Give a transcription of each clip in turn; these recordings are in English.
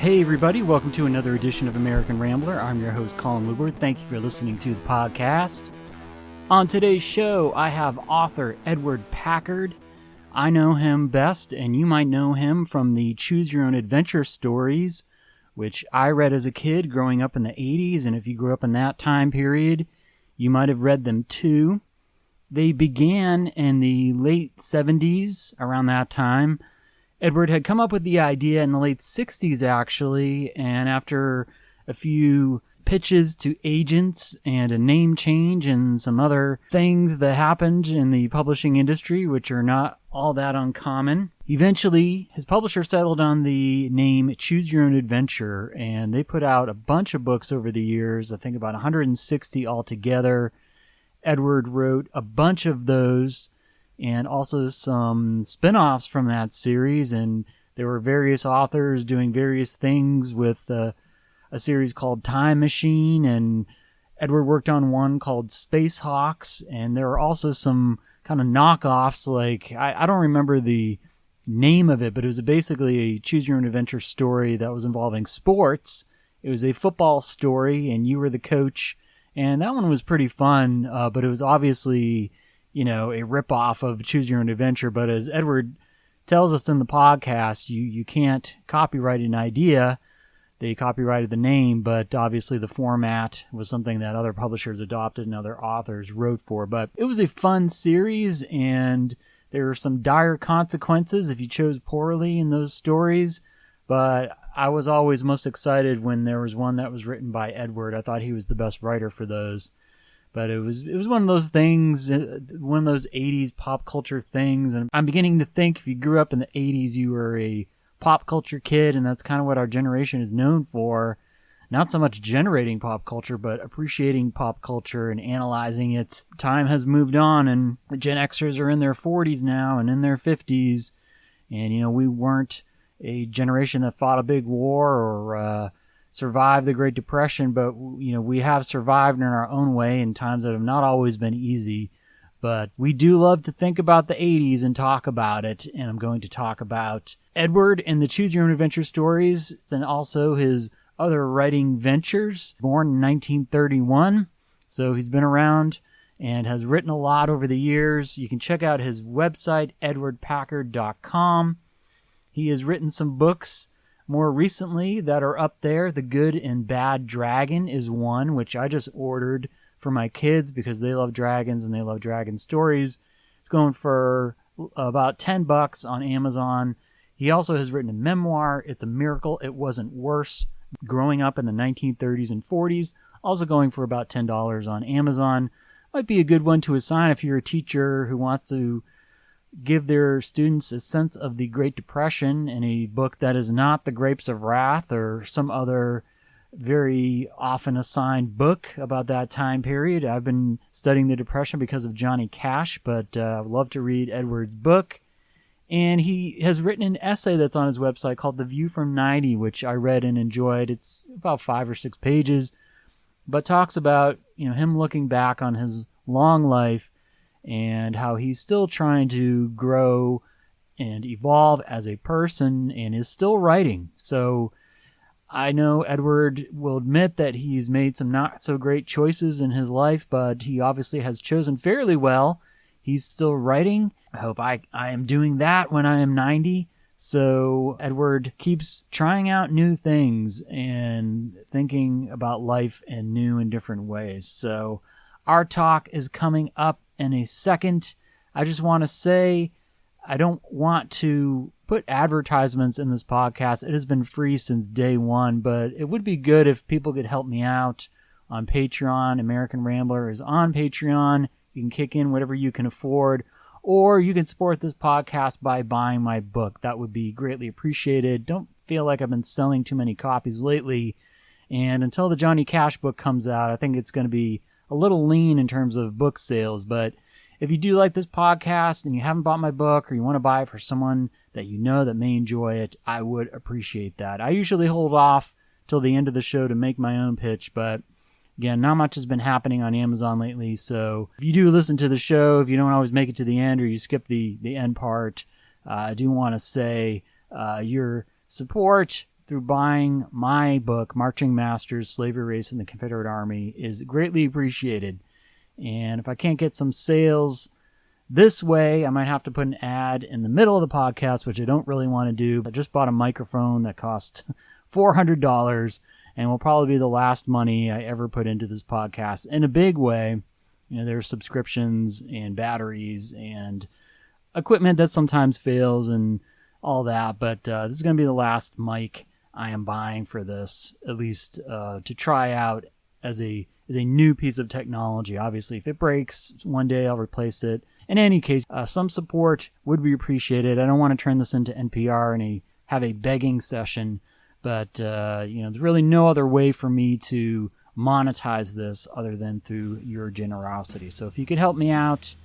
Hey everybody, welcome to another edition of American Rambler. I'm your host Colin Woodward. Thank you for listening to the podcast. On today's show, I have author Edward Packard. I know him best, and you might know him from the Choose Your Own Adventure stories, which I read as a kid growing up in the 80s, and if you grew up in that time period, you might have read them too. They began in the late 70s, around that time. Edward had come up with the idea in the late 60s, actually, and after a few pitches to agents and a name change and some other things that happened in the publishing industry, which are not all that uncommon, eventually his publisher settled on the name Choose Your Own Adventure, and they put out a bunch of books over the years, I think about 160 altogether. Edward wrote a bunch of those, and also some spin-offs from that series, and there were various authors doing various things with a series called Time Machine, and Edward worked on one called Space Hawks, and there were also some kind of knockoffs, like, I don't remember the name of it, but it was basically a Choose Your Own Adventure story that was involving sports. It was a football story, and you were the coach, and that one was pretty fun, but it was obviously, a ripoff of Choose Your Own Adventure. But as Edward tells us in the podcast, you can't copyright an idea. They copyrighted the name, but obviously the format was something that other publishers adopted and other authors wrote for. But it was a fun series, and there were some dire consequences if you chose poorly in those stories. But I was always most excited when there was one that was written by Edward. I thought he was the best writer for those. But it was one of those things, one of those 80s pop culture things. And I'm beginning to think if you grew up in the 80s, you were a pop culture kid, and that's kind of what our generation is known for. Not so much generating pop culture, but appreciating pop culture and analyzing it. Time has moved on, and the Gen Xers are in their 40s now and in their 50s. And, we weren't a generation that fought a big war or survived the Great Depression, but we have survived in our own way in times that have not always been easy. But we do love to think about the 80s and talk about it, and I'm going to talk about Edward and the Choose Your Own Adventure stories, and also his other writing ventures. Born in 1931, so he's been around and has written a lot over the years. You can check out his website, edwardpackard.com. He has written some books more recently that are up there. The Good and Bad Dragon is one, which I just ordered for my kids because they love dragons and they love dragon stories. It's going for about $10 on Amazon. He also has written a memoir, It's a Miracle It Wasn't Worse, growing up in the 1930s and 40s, also going for about $10 on Amazon. Might be a good one to assign if you're a teacher who wants to give their students a sense of the Great Depression in a book that is not The Grapes of Wrath or some other very often assigned book about that time period. I've been studying the Depression because of Johnny Cash, but I would love to read Edward's book. And he has written an essay that's on his website called The View from 90, which I read and enjoyed. It's about 5 or 6 pages, but talks about him looking back on his long life and how he's still trying to grow and evolve as a person and is still writing. So I know Edward will admit that he's made some not so great choices in his life, but he obviously has chosen fairly well. He's still writing. I hope I am doing that when I am 90. So Edward keeps trying out new things and thinking about life in new and different ways. So our talk is coming up in a second. I just want to say I don't want to put advertisements in this podcast. It has been free since day one, but it would be good if people could help me out on Patreon. American Rambler is on Patreon. You can kick in whatever you can afford, or you can support this podcast by buying my book. That would be greatly appreciated. Don't feel like I've been selling too many copies lately, and until the Johnny Cash book comes out, I think it's going to be a little lean in terms of book sales. But if you do like this podcast and you haven't bought my book, or you want to buy it for someone that you know that may enjoy it, I would appreciate that. I usually hold off till the end of the show to make my own pitch, but again, not much has been happening on Amazon lately. So if you do listen to the show, if you don't always make it to the end or you skip the end part, I do want to say your support through buying my book, Marching Masters, Slavery Race in the Confederate Army, is greatly appreciated. And if I can't get some sales this way, I might have to put an ad in the middle of the podcast, which I don't really want to do. I just bought a microphone that cost $400 and will probably be the last money I ever put into this podcast in a big way. You know, there's subscriptions and batteries and equipment that sometimes fails and all that, but this is going to be the last mic I am buying for this, at least to try out as a new piece of technology. Obviously, if it breaks one day, I'll replace it. In any case, some support would be appreciated. I don't want to turn this into NPR and have a begging session, but there's really no other way for me to monetize this other than through your generosity. So if you could help me out,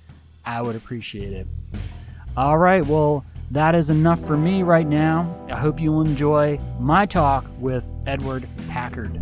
I would appreciate it. All right, well, that is enough for me right now. I hope you will enjoy my talk with Edward Packard.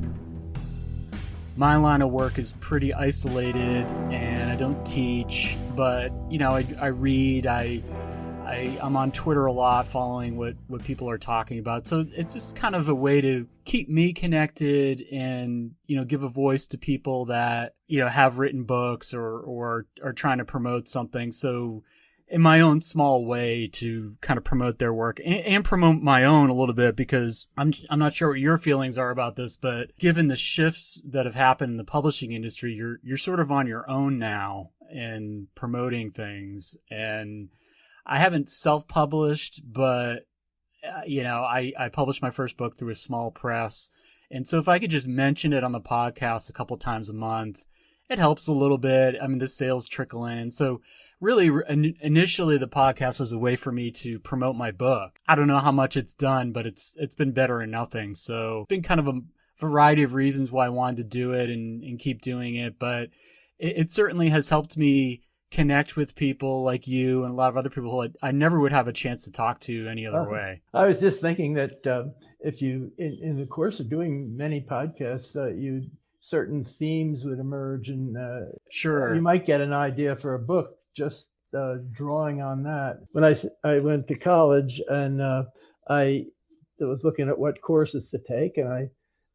My line of work is pretty isolated, and I don't teach, but I read. I'm on Twitter a lot, following what people are talking about. So it's just kind of a way to keep me connected and give a voice to people that have written books or are trying to promote something. So in my own small way to kind of promote their work and promote my own a little bit, because I'm not sure what your feelings are about this, but given the shifts that have happened in the publishing industry, you're sort of on your own now in promoting things. And I haven't self-published, but I published my first book through a small press. And so if I could just mention it on the podcast a couple times a month, it helps a little bit. I mean, the sales trickle in. So really, initially, the podcast was a way for me to promote my book. I don't know how much it's done, but it's been better than nothing. So it's been kind of a variety of reasons why I wanted to do it and keep doing it. But it certainly has helped me connect with people like you and a lot of other people who I never would have a chance to talk to any other way. I was just thinking that if you, in the course of doing many podcasts, certain themes would emerge, and sure, you might get an idea for a book just drawing on that. When I went to college, and I was looking at what courses to take, and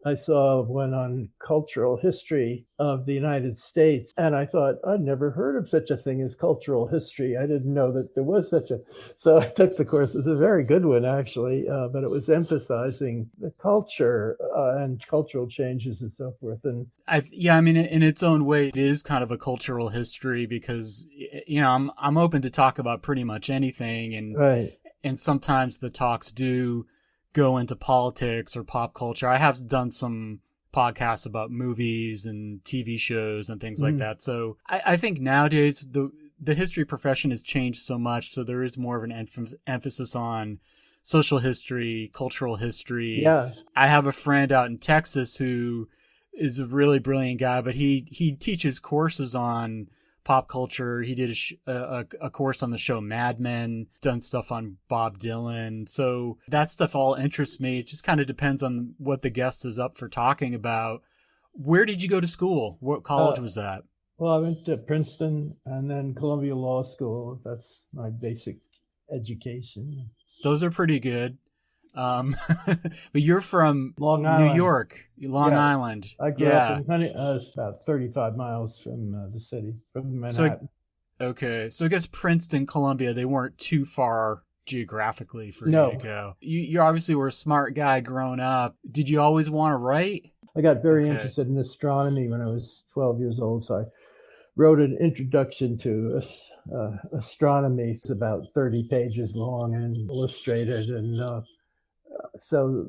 I saw one on cultural history of the United States, and I thought, I'd never heard of such a thing as cultural history. I didn't know that there was such a. So I took the course. It was a very good one, actually, but it was emphasizing the culture and cultural changes and so forth. And in its own way, it is kind of a cultural history, because I'm open to talk about pretty much anything, and right. And sometimes the talks do go into politics or pop culture. I have done some podcasts about movies and TV shows and things like that. So I think nowadays the history profession has changed so much. So there is more of an emphasis on social history, cultural history. Yeah. I have a friend out in Texas who is a really brilliant guy, but he teaches courses on pop culture. He did a course on the show Mad Men, done stuff on Bob Dylan. So that stuff all interests me. It just kind of depends on what the guest is up for talking about. Where did you go to school? What college was that? Well, I went to Princeton and then Columbia Law School. That's my basic education. Those are pretty good. But you're from Long Island, New York, Long Island. I grew up in about 35 miles from the city, from Manhattan. So I guess Princeton, Columbia, they weren't too far geographically for you to go. You obviously were a smart guy growing up. Did you always want to write? I got very interested in astronomy when I was 12 years old, so I wrote an introduction to astronomy. It's about 30 pages long and illustrated, and so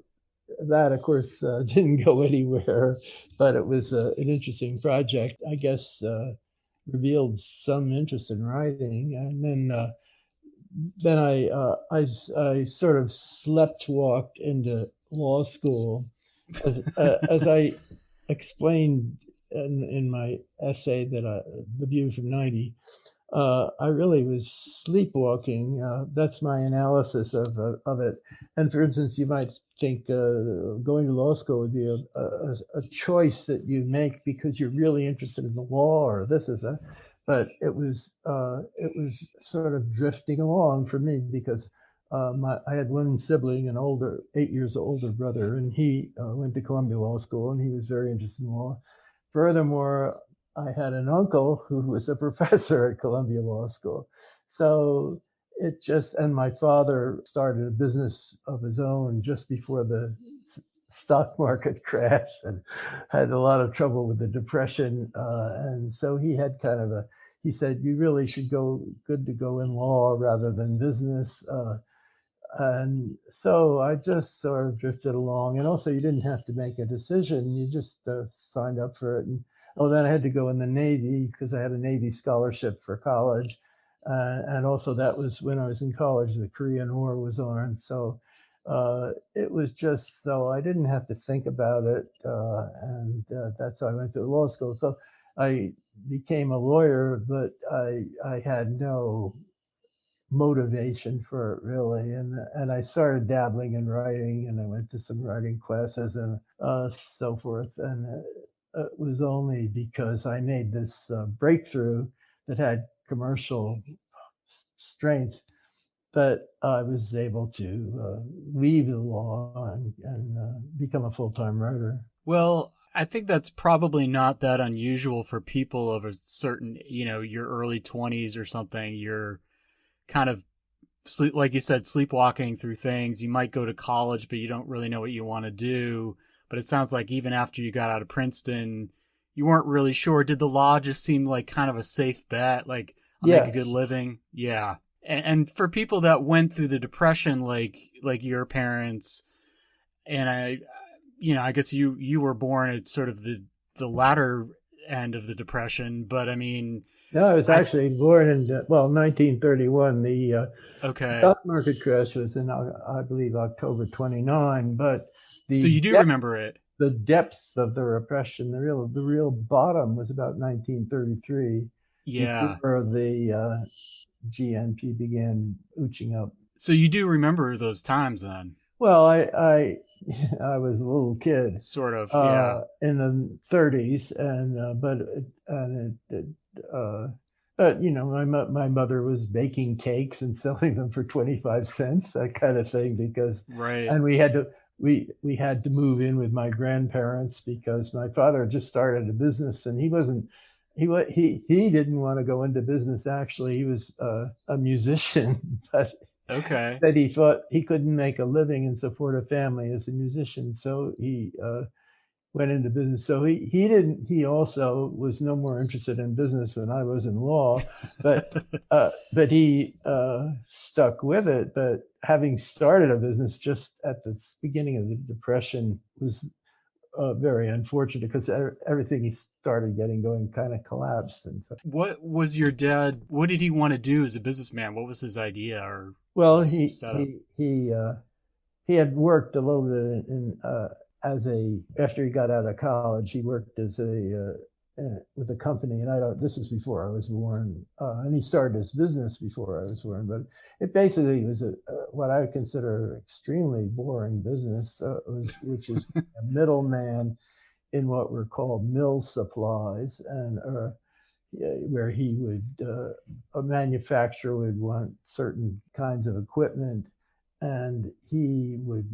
that, of course, didn't go anywhere, but it was an interesting project. I guess revealed some interest in writing, and then I sort of sleptwalked into law school, as I explained in my essay The View from 90. I really was sleepwalking. That's my analysis of it. And for instance, you might think going to law school would be a choice that you make because you're really interested in the law or this is that. But it was sort of drifting along for me because I had one sibling, an 8 years older brother, and he went to Columbia Law School, and he was very interested in law. Furthermore, I had an uncle who was a professor at Columbia Law School. So and my father started a business of his own just before the stock market crash and had a lot of trouble with the depression. And so he said, you really should good to go in law rather than business. And so I just sort of drifted along. And also, you didn't have to make a decision. You just signed up for it. And then I had to go in the Navy because I had a Navy scholarship for college. And also, that was when I was in college, the Korean War was on. So it was just so I didn't have to think about it. And that's how I went to law school. So I became a lawyer, but I had no motivation for it really, and I started dabbling in writing, and I went to some writing classes and so forth, and it was only because I made this breakthrough that had commercial strength that I was able to leave the law and become a full-time writer. Well, I think that's probably not that unusual for people of a certain, your early 20s or something. You're kind of like you said, sleepwalking through things. You might go to college, but you don't really know what you want to do. But it sounds like even after you got out of Princeton, you weren't really sure. Did the law just seem like kind of a safe bet? Like, I'll make a good living. Yeah. And for people that went through the Depression, like your parents, and I guess you were born at sort of the latter end of the Depression, but I mean, no, I was actually born in 1931. The stock market crash was in, I believe, October 29. But so you do remember it. The depths of the repression, the real bottom was about 1933. Yeah, before the GNP began ooching up. So you do remember those times then? Well, I was a little kid, sort of, yeah, in the 30s, but my mother was baking cakes and selling them for 25 cents, that kind of thing, because right. And we had to move in with my grandparents because my father just started a business, and he didn't want to go into business. Actually, he was a musician, but that he thought he couldn't make a living and support a family as a musician, so he went into business. So he also was no more interested in business than I was in law, but he stuck with it. But having started a business just at the beginning of the Depression was very unfortunate, because everything he started getting going kind of collapsed. And so, what did he want to do as a businessman? What was his idea? Or well, he had worked a little bit after he got out of college. He worked as with a company, and this is before I was born, and he started his business before I was born. But it basically was what I would consider extremely boring business, which is a middleman in what were called mill supplies, and where a manufacturer would want certain kinds of equipment, and he would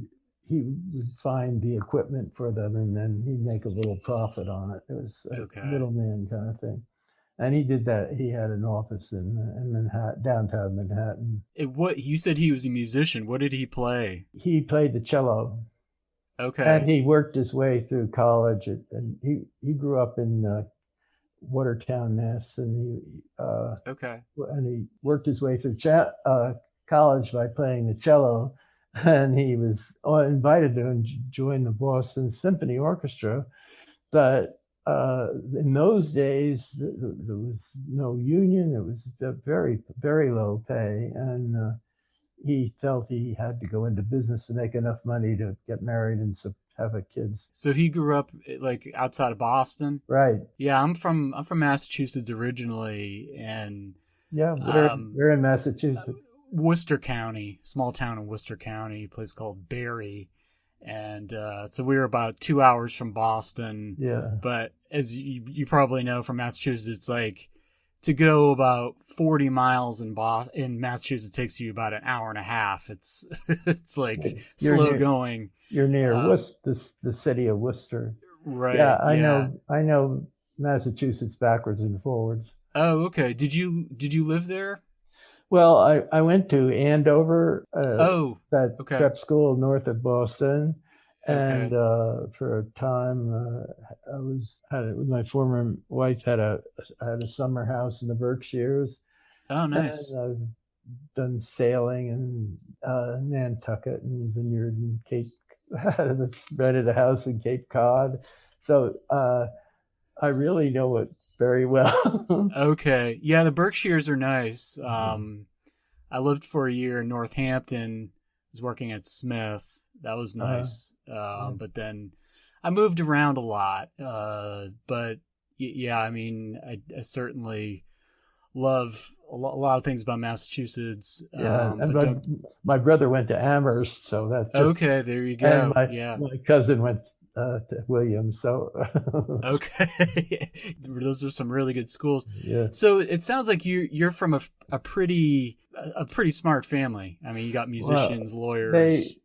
find the equipment for them, and then he'd make a little profit on it. It was a middleman kind of thing. And he did that. He had an office in Manhattan, downtown Manhattan. What you said, he was a musician. What did he play? He played the cello. Okay. And he worked his way through college, and he grew up in Watertown, Mass. And he worked his way through college by playing the cello. And he was invited to join the Boston Symphony Orchestra. But in those days, there was no union. It was very, very low pay. And he felt he had to go into business to make enough money to get married and have a kids. So he grew up like outside of Boston? Right. Yeah, I'm from Massachusetts originally. And yeah, we're in Massachusetts. Worcester County, small town in Worcester County, a place called Barry. And so we were about 2 hours from Boston. Yeah. But as you probably know from Massachusetts, it's like to go about 40 miles in Massachusetts takes you about an hour and a half. It's it's like slow going. You're near Worcester, the city of Worcester. Right. Yeah, I know Massachusetts backwards and forwards. Oh, okay. Did you live there? Well, I went to Andover, that okay. prep school north of Boston, and Okay. for a time my former wife had a summer house in the Berkshires, Oh, nice. and I've done sailing in Nantucket and Vineyard and Cape. Rented a house in Cape Cod, so I really know it very well. Okay. Yeah, the Berkshires are nice. I lived for a year in Northampton. Was working at Smith. That was nice. But then I moved around a lot. But yeah, I mean, I certainly love a lot of things about Massachusetts. Yeah, and But my brother went to Amherst, so that's okay. There you and go. Yeah. my cousin went to Williams, so Okay. Those are some really good schools. yeah. So it sounds like you're from a pretty smart family. I mean, you got musicians, lawyers.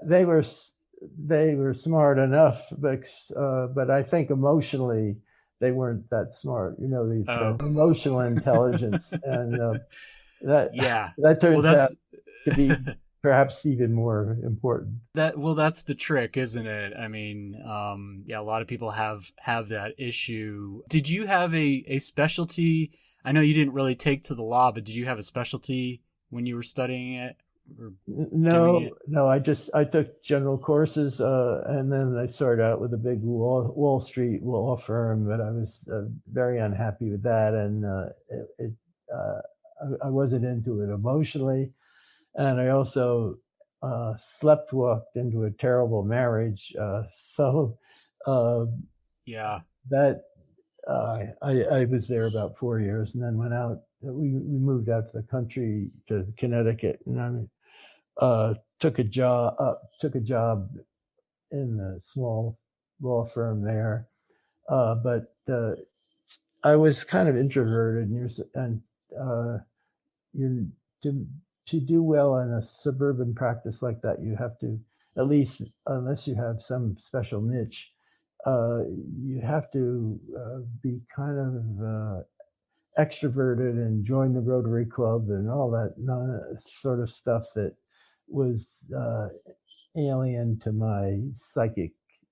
They were smart enough, but I think emotionally they weren't that smart. You know, the emotional intelligence, and that turns out to be perhaps even more important. That's the trick, isn't it? I mean, a lot of people have that issue. Did you have a specialty? I know you didn't really take to the law, but did you have a specialty when you were studying it? Or no, I took general courses, and then I started out with a big Wall Street law firm, but I was very unhappy with that, and I wasn't into it emotionally. And I also sleptwalked into a terrible marriage. So that I was there about 4 years, and then went out. We moved out to the country to Connecticut, and I took a job in a small law firm there. But I was kind of introverted, and you're to do well in a suburban practice like that, you have to, at least unless you have some special niche, you have to be kind of extroverted and join the Rotary Club and all that sort of stuff that was alien to my psychic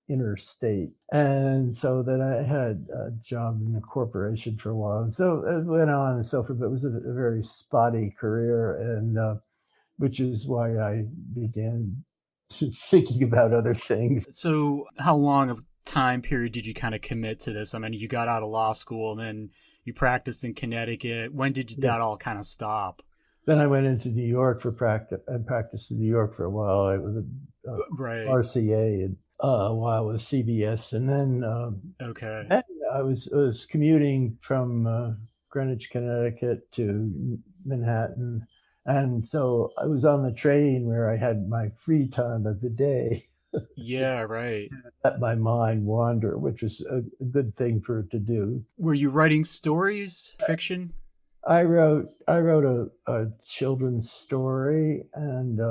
inner state. And so then I had a job in a corporation for a while. And so it went on and so forth, but it was a very spotty career, and which is why I began thinking about other things. So how long of time period did you kind of commit to this? I mean, you got out of law school and then you practiced in Connecticut. When did that all kind of stop? Then I went into New York for practice and practiced in New York for a while. I was a RCA and while with CBS, and then then I was commuting from Greenwich, Connecticut to Manhattan, and so I was on the train where I had my free time of the day. Yeah, right. Let my mind wander, which is a good thing for it to do. Were you writing stories, fiction? I wrote a children's story, and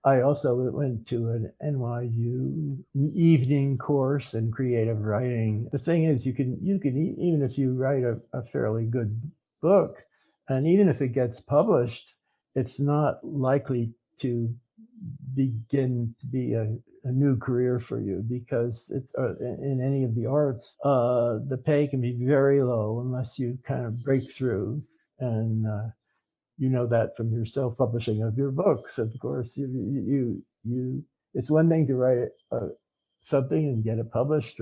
I also went to an NYU evening course in creative writing. The thing is, you can even if you write a fairly good book, and even if it gets published, it's not likely to begin to be a new career for you, because in any of the arts, the pay can be very low unless you kind of break through, and you know that from your self-publishing of your books. Of course, you it's one thing to write something and get it published,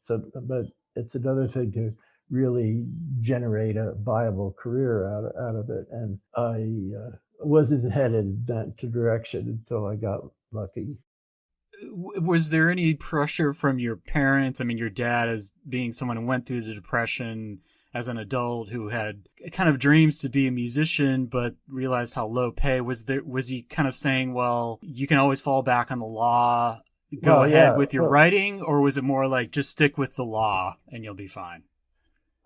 but it's another thing to really generate a viable career out of it. And I wasn't headed in that direction until I got lucky. Was there any pressure from your parents? I mean, your dad, as being someone who went through the Depression as an adult, who had kind of dreams to be a musician, but realized how low pay was there. Was he kind of saying, well, you can always fall back on the law, go ahead with your writing? Or was it more like, just stick with the law and you'll be fine?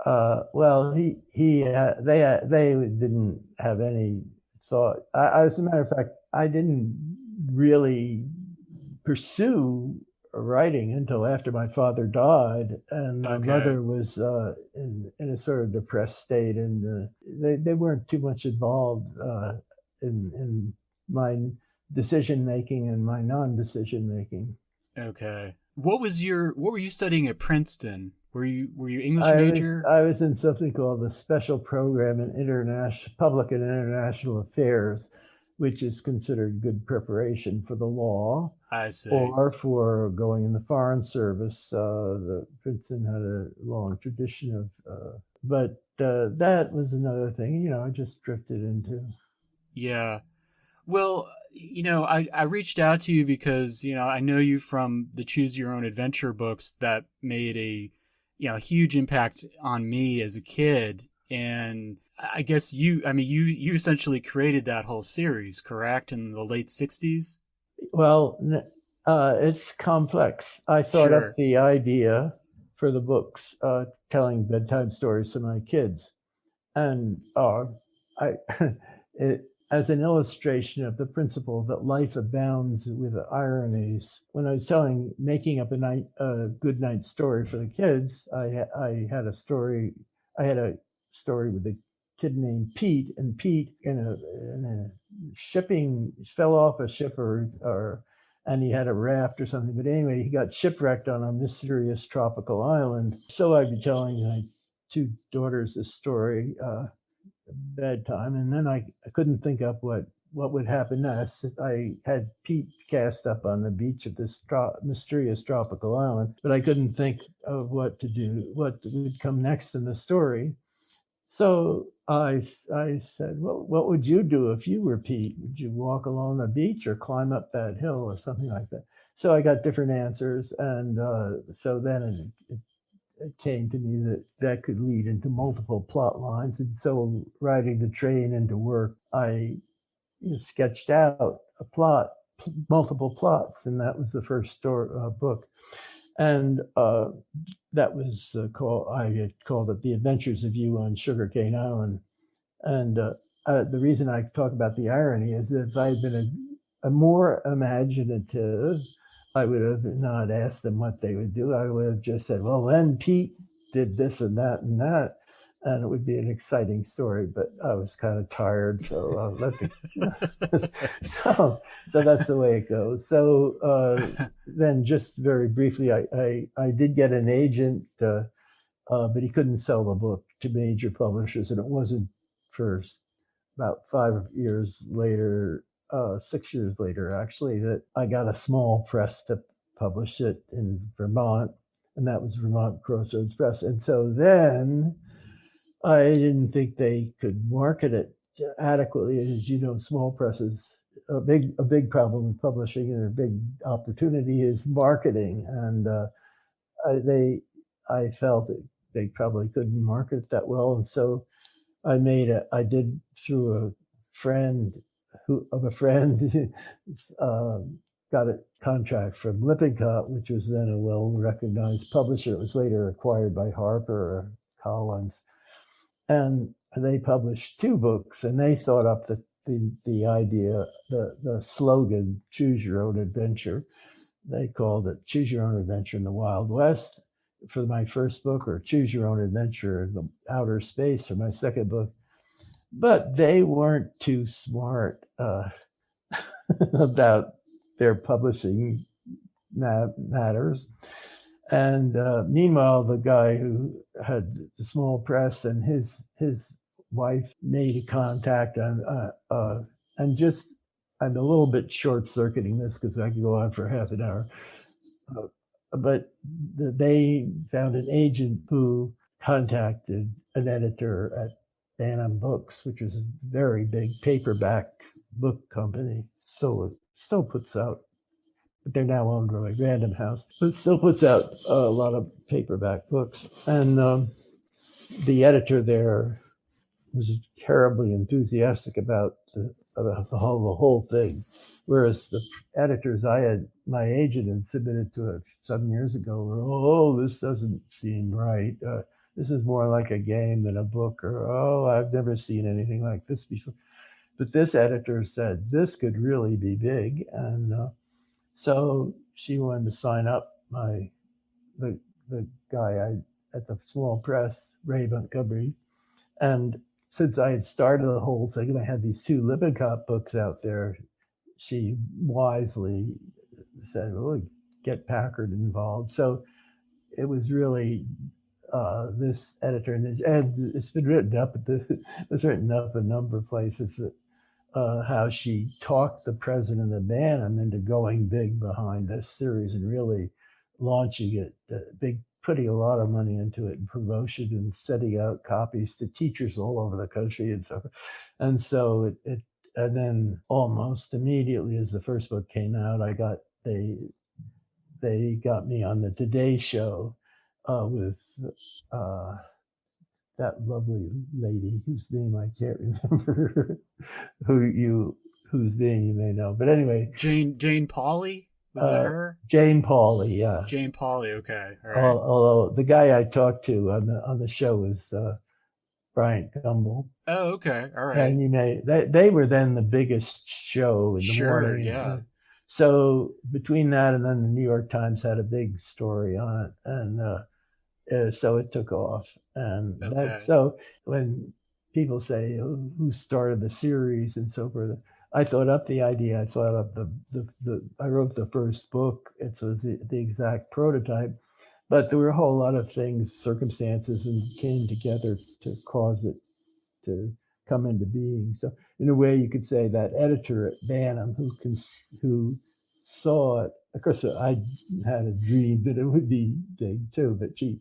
Well, they didn't have any thought. As a matter of fact, I didn't really pursue writing until after my father died, and my Okay. mother was in a sort of depressed state, and they weren't too much involved in my decision making and my non-decision making. Okay. What were you studying at Princeton? Were you English major? I was in something called the Special Program in International Public and International Affairs, which is considered good preparation for the law I see. or for going in the Foreign Service. The Princeton had a long tradition of, but that was another thing, I just drifted into. Yeah. Well, I reached out to you because, I know you from the Choose Your Own Adventure books that made a, huge impact on me as a kid. And I guess you essentially created that whole series, correct? In the late 60s? Well, it's complex. I thought up Sure. the idea for the books, telling bedtime stories to my kids. And I, it, as an illustration of the principle that life abounds with ironies, when I was making up a good night story for the kids, I had a story. I had a story with a kid named Pete, and Pete in a shipping fell off a ship and he had a raft or something. But anyway, he got shipwrecked on a mysterious tropical island. So I'd be telling my two daughters this story bedtime, and then I couldn't think up what would happen next. I had Pete cast up on the beach of this mysterious tropical island, but I couldn't think of what to do, what would come next in the story. So I said, well, what would you do if you were Pete? Would you walk along the beach or climb up that hill or something like that? So I got different answers, and so then it came to me that that could lead into multiple plot lines. And so, riding the train into work, I sketched out a plot, multiple plots, and that was the first book. And that was I had called it The Adventures of You on Sugarcane Island. And the reason I talk about the irony is that if I had been a more imaginative, I would have not asked them what they would do. I would have just said, well, then Pete did this and that and that. And it would be an exciting story, but I was kind of tired, so let the so that's the way it goes. So then, just very briefly, I did get an agent, but he couldn't sell the book to major publishers, and it wasn't for about 5 years later, 6 years later, actually, that I got a small press to publish it in Vermont, and that was Vermont Crossroads Press. And so then I didn't think they could market it adequately. As you know, small presses, a big problem with publishing and a big opportunity is marketing, and they I felt that they probably couldn't market it that well, and so I did through a friend of a friend, uh, got a contract from Lippincott, which was then a well-recognized publisher. It was later acquired by Harper or Collins, and they published two books, and they thought up the idea, the slogan, "Choose Your Own Adventure." They called it "Choose Your Own Adventure in the Wild West" for my first book, or "Choose Your Own Adventure in the Outer Space" for my second book. But they weren't too smart about their publishing matters. And meanwhile, the guy who had the small press and his wife made a contact, and just I'm a little bit short circuiting this because I could go on for half an hour. Uh, but they found an agent who contacted an editor at Bantam Books, which is a very big paperback book company. Still puts out, but they're now owned by Random House, but still puts out a lot of paperback books. And the editor there was terribly enthusiastic about the whole thing, whereas the editors my agent had submitted to it some years ago were, oh, this doesn't seem right. this is more like a game than a book, or oh, I've never seen anything like this before. But this editor said this could really be big, and so she wanted to sign up the the guy at the small press, Ray Montgomery, and since I had started the whole thing and I had these two Lippincott books out there, she wisely said, "Well, get Packard involved." So it was really this editor, and it's been written up it's written up a number of places that how she talked the president of Bantam into going big behind this series and really launching it, big, putting a lot of money into it and promotion and setting out copies to teachers all over the country and so, and so and then almost immediately as the first book came out, they got me on the Today Show with uh, that lovely lady whose name I can't remember, whose name you may know. But anyway, Jane Pauley, was it her? Jane Pauley, yeah. Jane Pauley, okay, all right. Although the guy I talked to on the show was Bryant Gumbel. Oh, okay, all right. And you may they were then the biggest show in the morning. Yeah. So between that and then the New York Times had a big story on it, and so it took off. And so when people say, oh, who started the series and so forth, I thought up the idea. I thought up I wrote the first book. It was the exact prototype, but there were a whole lot of things, circumstances, and came together to cause it to come into being. So in a way, you could say that editor at Bantam who saw it. Of course, I had a dream that it would be big too, but she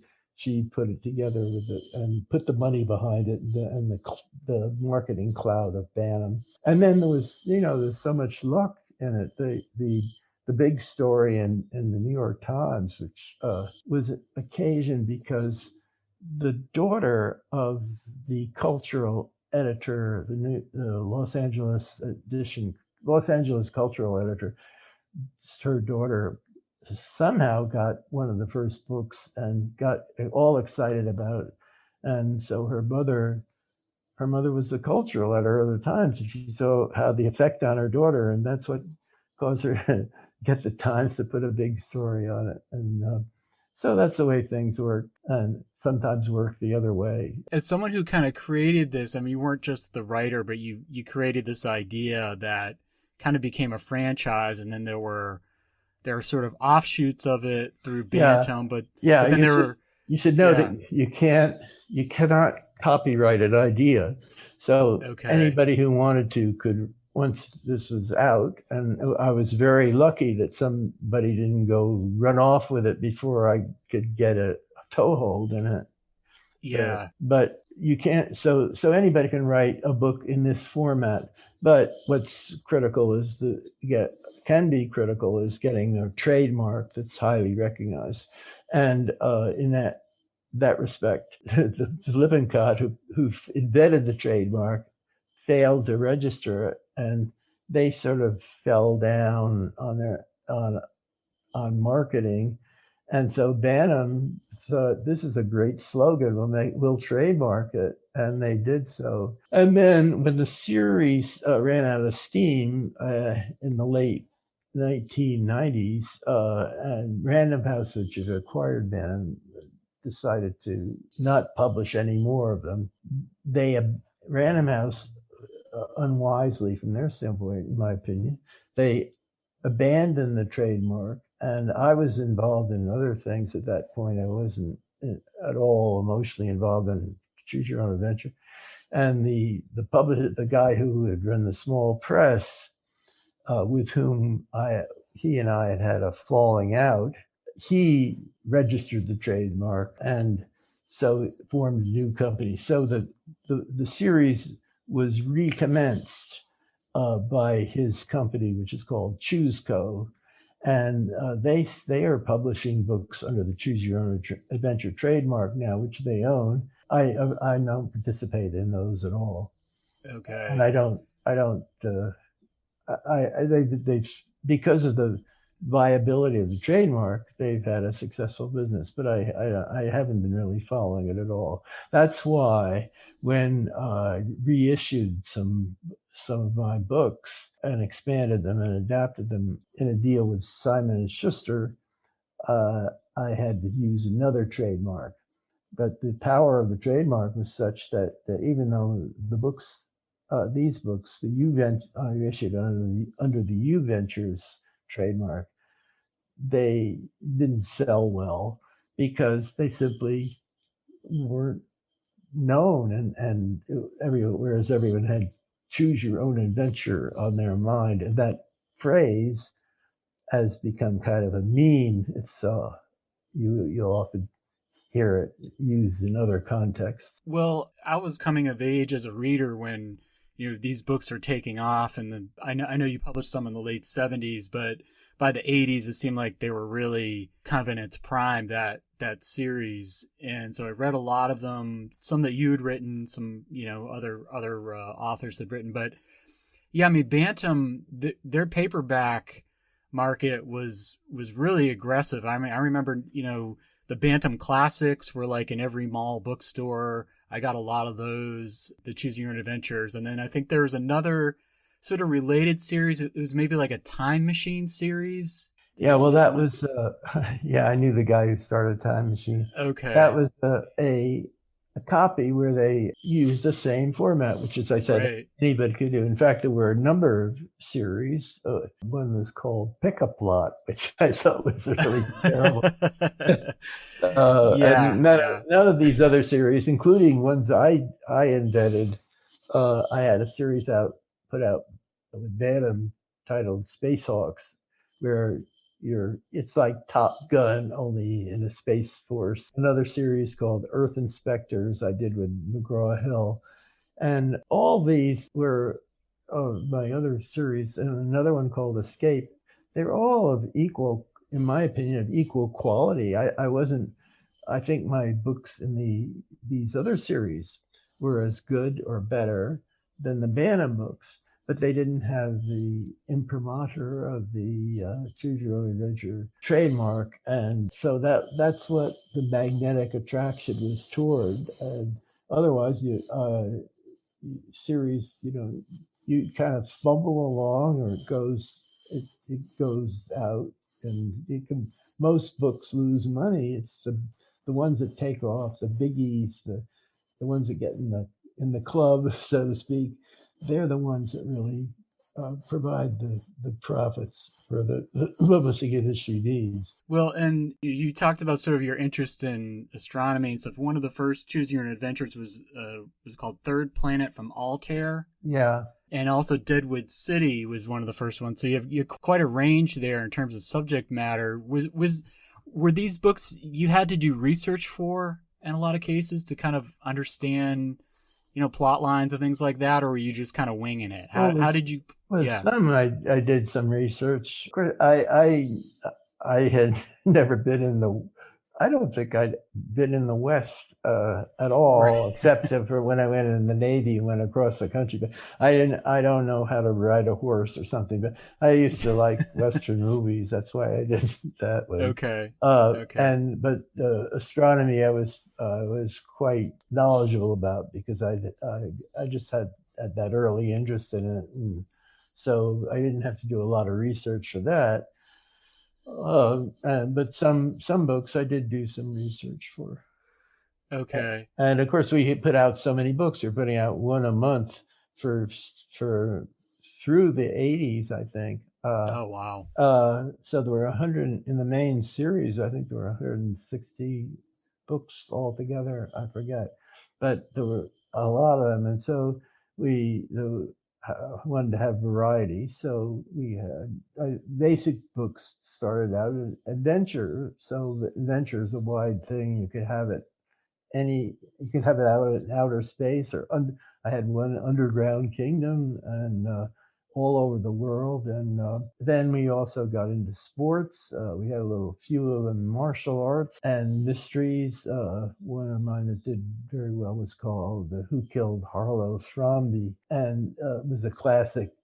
put it together with it and put the money behind it and the marketing cloud of Bantam. And then there's so much luck in it. The big story in the New York Times, which was occasioned because the daughter of the cultural editor, the Los Angeles cultural editor, her daughter somehow got one of the first books and got all excited about it. And so her mother was the cultural editor of the Times, and she saw how the effect on her daughter, and that's what caused her to get the Times to put a big story on it. And so that's the way things work, and sometimes work the other way. As someone who kind of created this, I mean, you weren't just the writer, but you created this idea that kind of became a franchise, and then there were sort of offshoots of it through Bantam, but then you should know that you cannot copyright an idea. So anybody who wanted to could, once this was out, and I was very lucky that somebody didn't go run off with it before I could get a toehold in it. Yeah. But you can't, so anybody can write a book in this format. But what's critical is getting a trademark that's highly recognized. And in that respect, the Lippincott who invented the trademark failed to register it, and they sort of fell down on marketing. And so Bantam thought, this is a great slogan, we'll trademark it, and they did so. And then when the series ran out of steam in the late 1990s, and Random House, which had acquired Bantam, decided to not publish any more of them. Random House, unwisely from their standpoint, in my opinion, they abandoned the trademark. And I was involved in other things at that point. I wasn't at all emotionally involved in Choose Your Own Adventure. And the publisher, the guy who had run the small press, with whom he and I had a falling out, he registered the trademark and so formed a new company. So the series was recommenced by his company, which is called Choose Co. And they are publishing books under the Choose Your Own Adventure trademark now, which they own. I don't participate in those at all. Okay. And I don't. They because of the viability of the trademark, they've had a successful business. But I haven't been really following it at all. That's why when I reissued some of my books and expanded them and adapted them in a deal with Simon and Schuster, I had to use another trademark. But the power of the trademark was such that even though the books, these books, I issued under the U Ventures trademark, they didn't sell well because they simply weren't known, and whereas everyone had choose your own adventure on their mind, and that phrase has become kind of a meme. It's you'll often hear it used in other contexts. Well, I was coming of age as a reader when these books are taking off, and I know you published some in the late '70s, but by the '80s it seemed like they were really kind of in its prime, that series. And so I read a lot of them, some that you'd written, some other authors had written. But yeah, I mean, Bantam, their paperback market was really aggressive. I mean, I remember the Bantam classics were like in every mall bookstore. I got a lot of those, the Choose Your Own Adventures. And then I think there was another sort of related series. It was maybe like a time machine series. Yeah, well, that was, yeah, I knew the guy who started Time Machine. Okay. That was a copy where they used the same format, which, as I said, right, anybody could do. In fact, there were a number of series. One was called Pickup Lot, which I thought was really terrible. And none of these other series, including ones I invented, I had a series put out with Bantam titled Space Hawks, where it's like Top Gun, only in a space force. Another series called Earth Inspectors I did with McGraw-Hill. And all these were my other series, and another one called Escape. They're all of equal, in my opinion, of equal quality. I think my books in these other series were as good or better than the Bantam books, but they didn't have the imprimatur of the Choose Your Own Adventure trademark. And so that's what the magnetic attraction was toward. And otherwise, series, you kind of fumble along, or it goes out, and most books lose money. It's the ones that take off, the biggies, the ones that get in the club, so to speak. They're the ones that really provide the profits for the publishing industry needs. Well, and you talked about sort of your interest in astronomy and stuff. One of the first Choose Your Own Adventures was called Third Planet from Altair. Yeah. And also Deadwood City was one of the first ones. So you have quite a range there in terms of subject matter. Were these books you had to do research for in a lot of cases to kind of understand, plot lines and things like that, or were you just kind of winging it? How did you? Yeah. Some I did some research. I had never been I don't think I'd been in the West at all, right, except for when I went in the Navy and went across the country. But I don't know how to ride a horse or something. But I used to like Western movies. That's why I did that way. Okay. But astronomy, I was quite knowledgeable about, because I just had that early interest in it, and so I didn't have to do a lot of research for that. But some books I did do some research for. Okay. And of course, we put out so many books. We're putting out one a month for through the 80s, I think. Oh, wow. So there were 100 in the main series. I think there were 160 books altogether. I forget, but there were a lot of them, and so we wanted to have variety. So we had basic books started out as adventure. So the adventure is a wide thing. You could have it out in outer space, or I had one Underground Kingdom, and all over the world. And then we also got into sports. We had a few of them, martial arts and mysteries. One of mine that did very well was called Who Killed Harlow Stromby, and it was a classic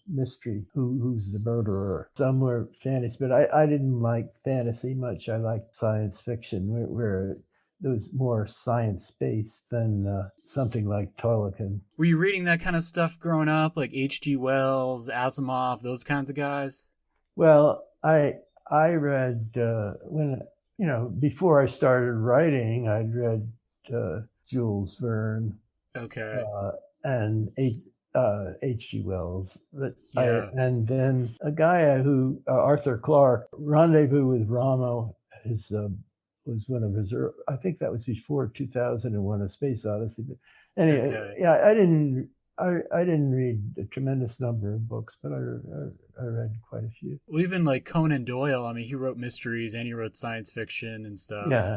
mystery, who's the murderer. Some were fantasy, but I didn't like fantasy much. I liked science fiction, where it was more science-based than something like Tolkien. Were you reading that kind of stuff growing up, like H.G. Wells, Asimov, those kinds of guys? Well, I read when before I started writing, I'd read Jules Verne Okay. and H.G. Wells. Yeah. And then a guy who Arthur Clarke, Rendezvous with Ramo, was one of his. I think that was before 2001: A Space Odyssey. But anyway, Okay. yeah, I didn't read a tremendous number of books, but I read quite a few. Well, even like Conan Doyle, I mean, he wrote mysteries and he wrote science fiction and stuff. Yeah,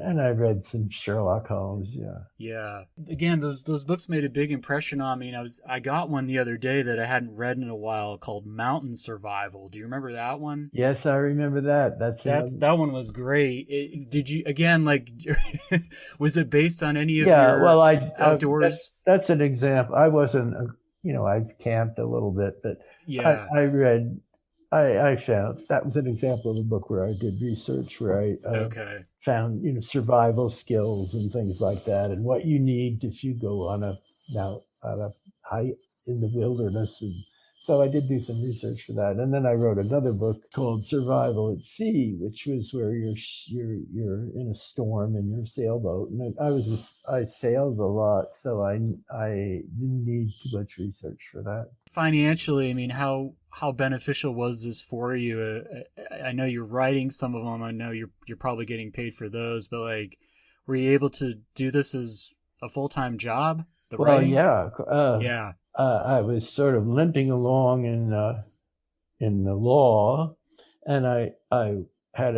and I read some Sherlock Holmes. Yeah. Yeah. Again, those books made a big impression on me, and I got one the other day that I hadn't read in a while called Mountain Survival. Do you remember that one? Yes, I remember that. That one was great. Did you again like? Was it based on any of Yeah, your well, I outdoors? that's an example. I wasn't, I camped a little bit, but Yeah. I read. I found that was an example of a book where I did research, where I Okay. found survival skills and things like that, and what you need if you go on a hike in the wilderness. And so I did do some research for that, and then I wrote another book called Survival at Sea, which was where you're in a storm in your sailboat, and I sailed a lot, so I didn't need too much research for that. Financially, I mean, how beneficial was this for you? I know you're writing some of them. I know you're probably getting paid for those, but like, were you able to do this as a full-time job? The Well, writing? yeah, Yeah. I was sort of limping along in the law, and I had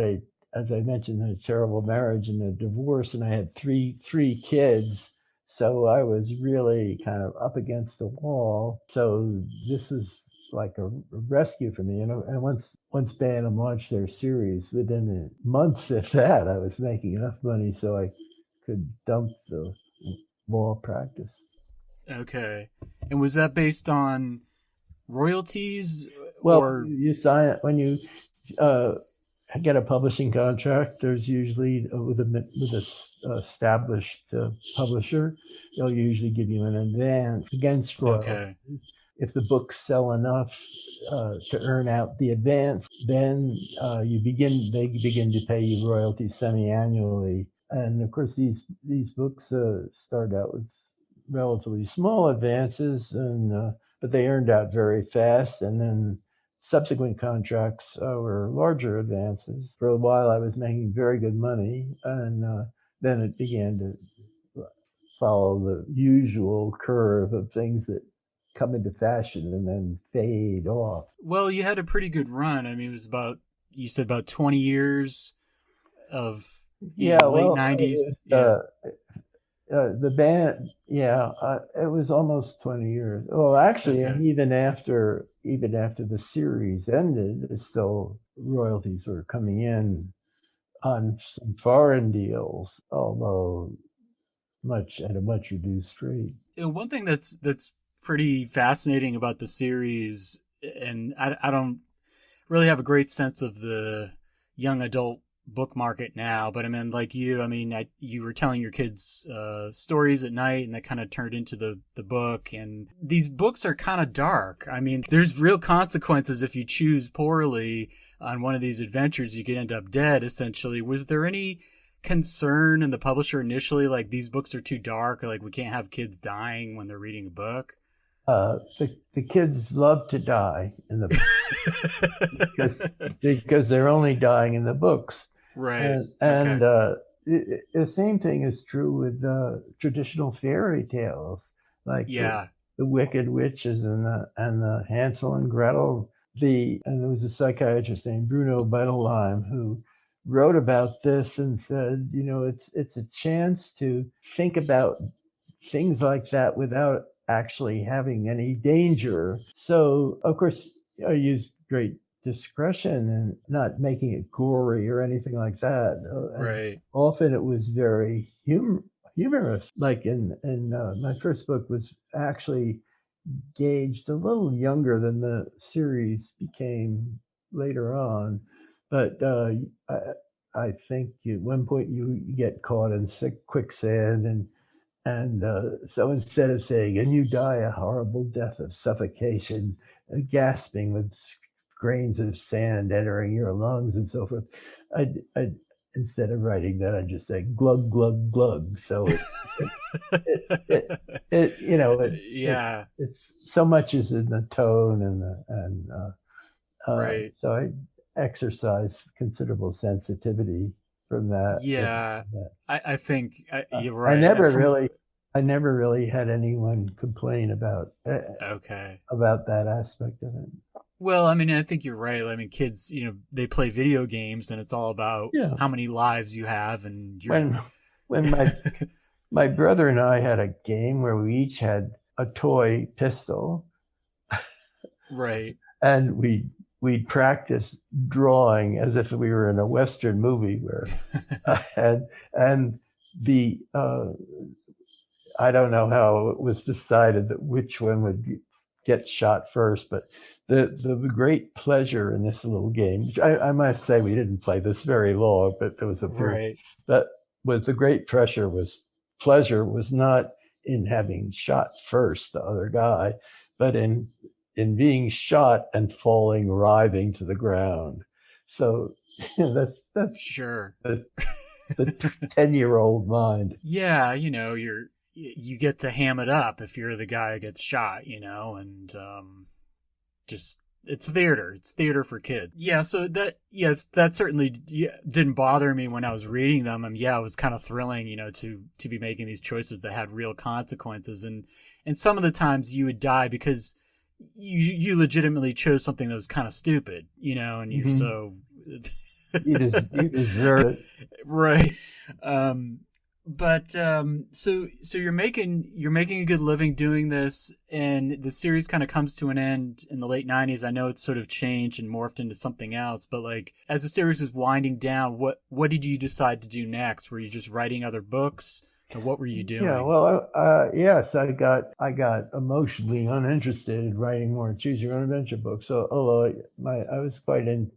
as I mentioned, a terrible marriage and a divorce, and I had three kids, so I was really kind of up against the wall. So this was like a rescue for me. And once Bantam launched their series, within months of that, I was making enough money so I could dump the law practice. Okay. And was that based on royalties Well, or you sign it when you uh, get a publishing contract. There's usually with a established publisher, they'll usually give you an advance against royalties. okay. If the books sell enough to earn out the advance, then they begin to pay you royalties semi-annually. And of course, these books start out with relatively small advances, and but they earned out very fast, and then subsequent contracts were larger advances. For a while, I was making very good money, and then it began to follow the usual curve of things that come into fashion and then fade off. Well, you had a pretty good run. I mean, it was you said about 20 years of, Yeah, late well, 90s. Yeah. the band, yeah, it was almost 20 years. Well, actually, Okay. and even after the series ended, still royalties were coming in on some foreign deals, although at a much reduced rate. And one thing that's pretty fascinating about the series, and I don't really have a great sense of the young adult book market now, but I mean, like you, I mean, you were telling your kids stories at night, and that kind of turned into the book. And these books are kind of dark. I mean, there's real consequences if you choose poorly on one of these adventures. You could end up dead, essentially. Was there any concern in the publisher initially, like these books are too dark, or like we can't have kids dying when they're reading a book? The kids love to die in the because they're only dying in the books. Right. And Okay. the same thing is true with traditional fairy tales, like Yeah. the Wicked Witches and the Hansel and Gretel. And there was a psychiatrist named Bruno Bettelheim who wrote about this and said, it's a chance to think about things like that without actually having any danger. So, of course, I used great discretion and not making it gory or anything like that. And Right. often it was very humorous. Like in my first book was actually gauged a little younger than the series became later on. But I think at one point you get caught in quicksand, and so instead of saying, and you die a horrible death of suffocation, gasping with grains of sand entering your lungs and so forth, I instead of writing that, I just say glug, glug, glug. So Yeah. it's so much is in the tone Right. so I exercise considerable sensitivity from that. Yeah. I think you're I right. never really, I never really had anyone complain Okay. about that aspect of it. Well, I mean, I think you're right. I mean, kids, they play video games and it's all about Yeah. how many lives you have and you're When my brother and I had a game where we each had a toy pistol, right. and we'd practice drawing as if we were in a Western movie where and the I don't know how it was decided that which one would get shot first, but the great pleasure in this little game, which I must say we didn't play this very long, but there was a period Right. that was the great pleasure was not in having shot first the other guy, but in being shot and falling writhing to the ground. So that's Sure. the 10-year-old mind. Yeah, you get to ham it up if you're the guy who gets shot, and just it's theater. It's theater for kids. Yeah, so that certainly didn't bother me when I was reading them. Yeah, it was kind of thrilling, to be making these choices that had real consequences, and some of the times you would die because you legitimately chose something that was kind of stupid, and you're so you deserve it, right. But so you're making a good living doing this, and the series kind of comes to an end in the late 90s. I know it's sort of changed and morphed into something else, but like as the series is winding down, what did you decide to do next? Were you just writing other books, or what were you doing? Yeah, well, yes, I got emotionally uninterested in writing more choose your own adventure books. So although I was quite in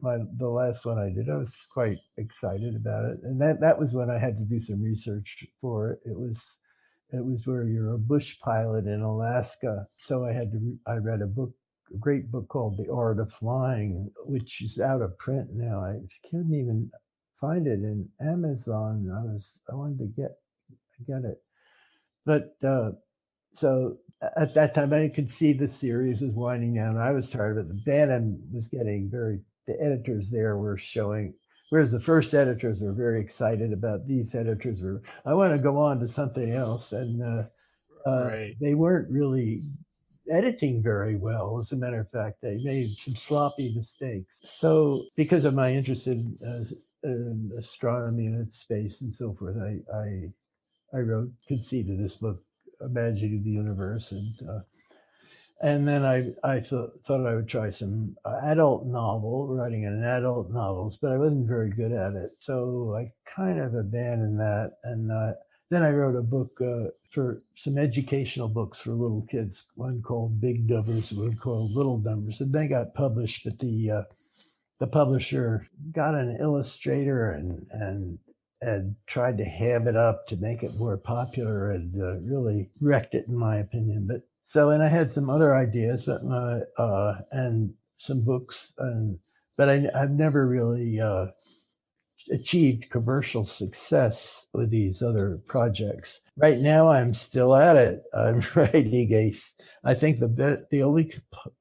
the last one I did, I was quite excited about it, and that was when I had to do some research for it. It was where you're a bush pilot in Alaska, so I read a great book called The Art of Flying, which is out of print now. I couldn't even find it in Amazon. I wanted to get it, but so at that time I could see the series was winding down. I was tired of it. The band was getting the editors there were showing, whereas the first editors were very excited about, these editors were, I want to go on to something else, and Right. they weren't really editing very well. As a matter of fact, they made some sloppy mistakes. So because of my interest in astronomy and space and so forth, I conceived this book, Imagining the Universe, and then I thought I would try some writing an adult novels, but I wasn't very good at it, so I kind of abandoned that. And then I wrote a book for some educational books for little kids, one called Big Numbers, one called Little Numbers, and they got published, but the publisher got an illustrator and tried to ham it up to make it more popular, and really wrecked it, in my opinion. And I had some other ideas, and some books, but I've never really achieved commercial success with these other projects. Right now, I'm still at it. I'm writing I think the only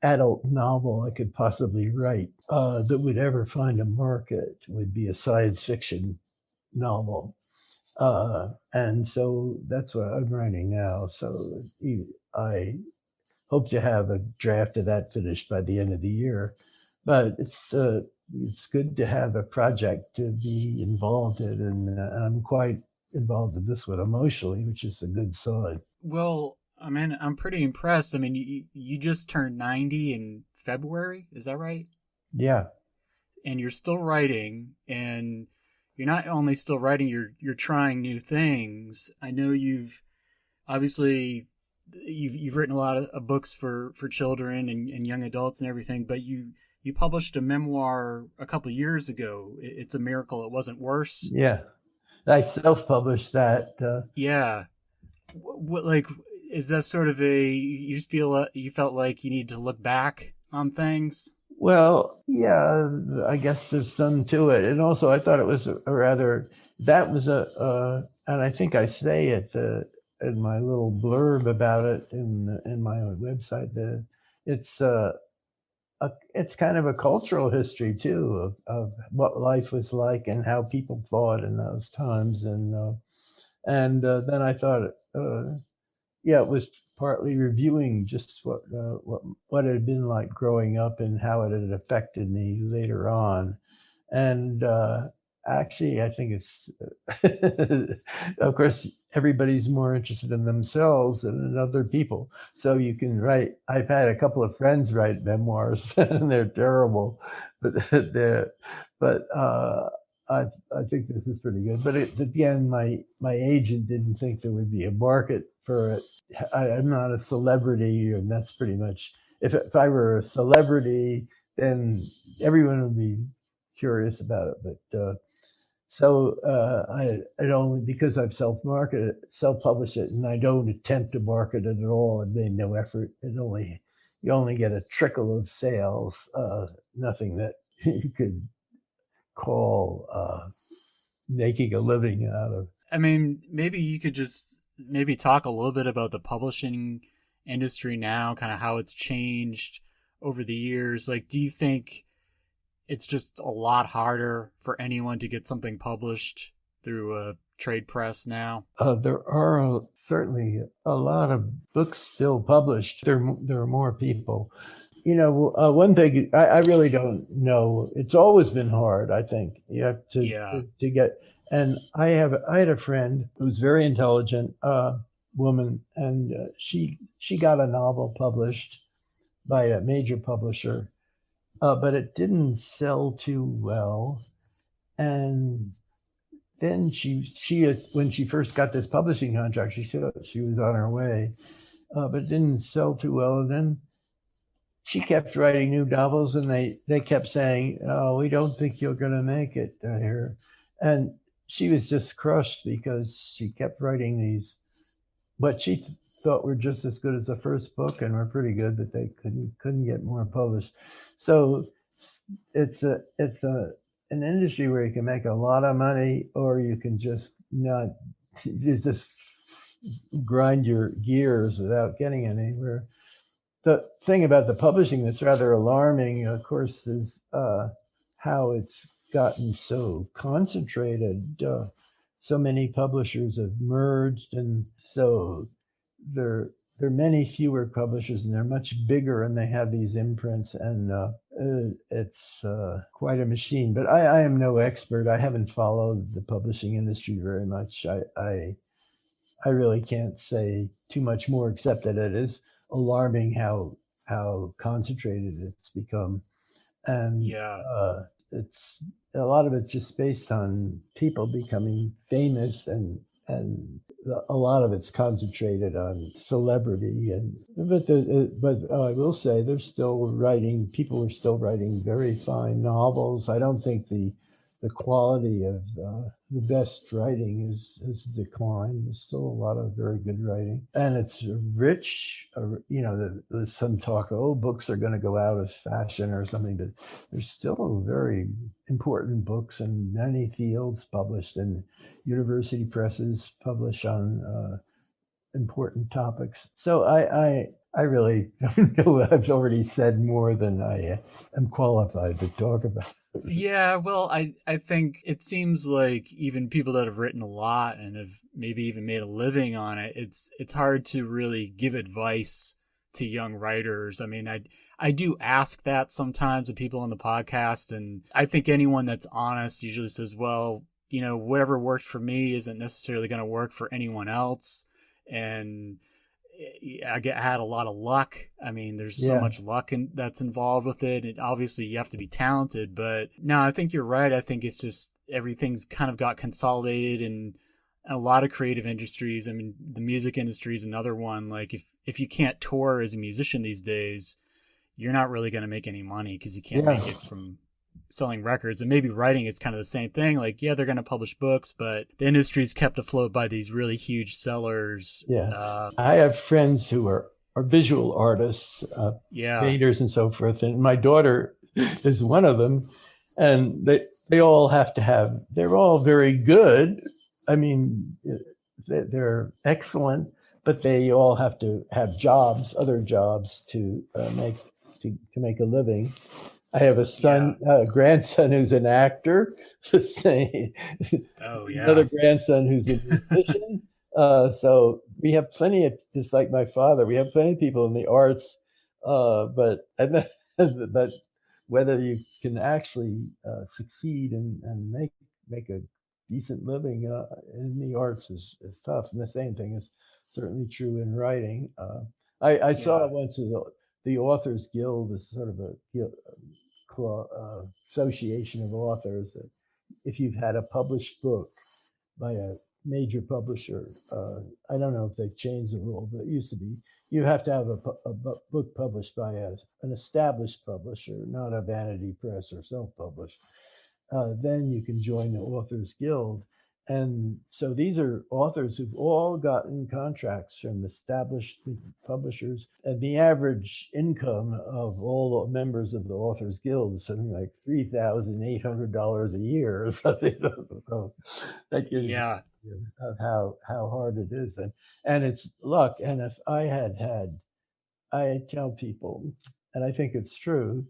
adult novel I could possibly write that would ever find a market would be a science fiction novel. And so that's what I'm writing now. So I hope to have a draft of that finished by the end of the year. But it's good to have a project to be involved in, and I'm quite involved in this one emotionally, which is a good sign. Well, I mean, I'm pretty impressed. I mean, you just turned 90 in February, is that right? Yeah. And you're still writing, and you're not only still writing, you're trying new things. I know you've obviously you've written a lot of books for children and young adults and everything, but you published a memoir a couple of years ago. It's a miracle it wasn't worse. Yeah, I self-published that. Yeah. What, like, is that sort of a, you just feel, you felt like you need to look back on things? Well, yeah, I guess there's some to it. And also, I thought it was a rather, that was and I think I say it in my little blurb about it in my own website. It's it's kind of a cultural history too of what life was like and how people thought in those times. And then I thought, yeah, it was partly reviewing just what it had been like growing up and how it had affected me later on. And actually, I think it's, of course, everybody's more interested in themselves than in other people. So you can write. I've had a couple of friends write memoirs, and they're terrible, but but I I think this is pretty good. But again, my agent didn't think there would be a market for it. I'm not a celebrity, and that's pretty much. If I were a celebrity, then everyone would be curious about it. But so I only, because I've self-marketed, self-published it, and I don't attempt to market it at all. I've made no effort. You only get a trickle of sales. Nothing that you could call making a living out of. I mean, maybe you could just maybe talk a little bit about the publishing industry now, kind of how it's changed over the years. Like, do you think it's just a lot harder for anyone to get something published through a trade press now? There are certainly a lot of books still published. There are more people. One thing I really don't know. It's always been hard. I think you have to get. And I had a friend who's very intelligent woman, and she got a novel published by a major publisher, but it didn't sell too well. And then when she first got this publishing contract, she said she was on her way, but it didn't sell too well. And then she kept writing new novels, and they kept saying, "Oh, we don't think you're going to make it here," and she was just crushed because she kept writing these, what she thought were just as good as the first book and were pretty good, but they couldn't get more published. So it's an industry where you can make a lot of money, or you can just not, you just grind your gears without getting anywhere. The thing about the publishing that's rather alarming, of course, is how it's gotten so concentrated. So many publishers have merged, and so there are many fewer publishers, and they're much bigger, and they have these imprints, and it's quite a machine. But I am no expert. I haven't followed the publishing industry very much. I really can't say too much more, except that it is alarming how concentrated it's become, and it's a lot of it's just based on people becoming famous, and a lot of it's concentrated on celebrity. But I will say people are still writing very fine novels. I don't think the quality of the best writing has declined. There's still a lot of very good writing, and it's rich. There's some talk, books are going to go out of fashion or something, but there's still very important books in many fields published, and university presses publish on important topics. So I really don't know. I've already said more than I am qualified to talk about. Yeah, well, I think it seems like even people that have written a lot and have maybe even made a living on it, it's hard to really give advice to young writers. I mean, I do ask that sometimes of people on the podcast, and I think anyone that's honest usually says, well, whatever worked for me isn't necessarily going to work for anyone else. And I had a lot of luck. I mean, there's so much luck that's involved with it. And obviously you have to be talented, but no, I think you're right. I think it's just everything's kind of got consolidated a lot of creative industries. I mean, the music industry is another one. Like if you can't tour as a musician these days, you're not really going to make any money because you can't Yeah. make it from selling records. And maybe writing is kind of the same thing. Like, yeah, they're going to publish books, but the industry's kept afloat by these really huge sellers. Yeah. I have friends who are visual artists, Yeah. painters and so forth. And my daughter is one of them. And they all have to have, they're all very good. I mean, they're excellent, but they all have to have jobs, other jobs to make a living. I have a son, a grandson who's an actor. Oh, yeah. Another grandson who's a musician. So we have plenty of, just like my father, we have plenty of people in the arts. But whether you can actually succeed and make a decent living in the arts is tough. And the same thing is certainly true in writing. I saw once the Authors Guild is sort of a association of authors. That if you've had a published book by a major publisher, I don't know if they've changed the rule, but it used to be you have to have a book published by an established publisher, not a vanity press or self-published. Then you can join the Authors Guild. And so these are authors who've all gotten contracts from established publishers. And the average income of all the members of the Authors Guild is something like $3,800 a year or something. So that gives you of how hard it is. And it's luck. And if I tell people, and I think it's true,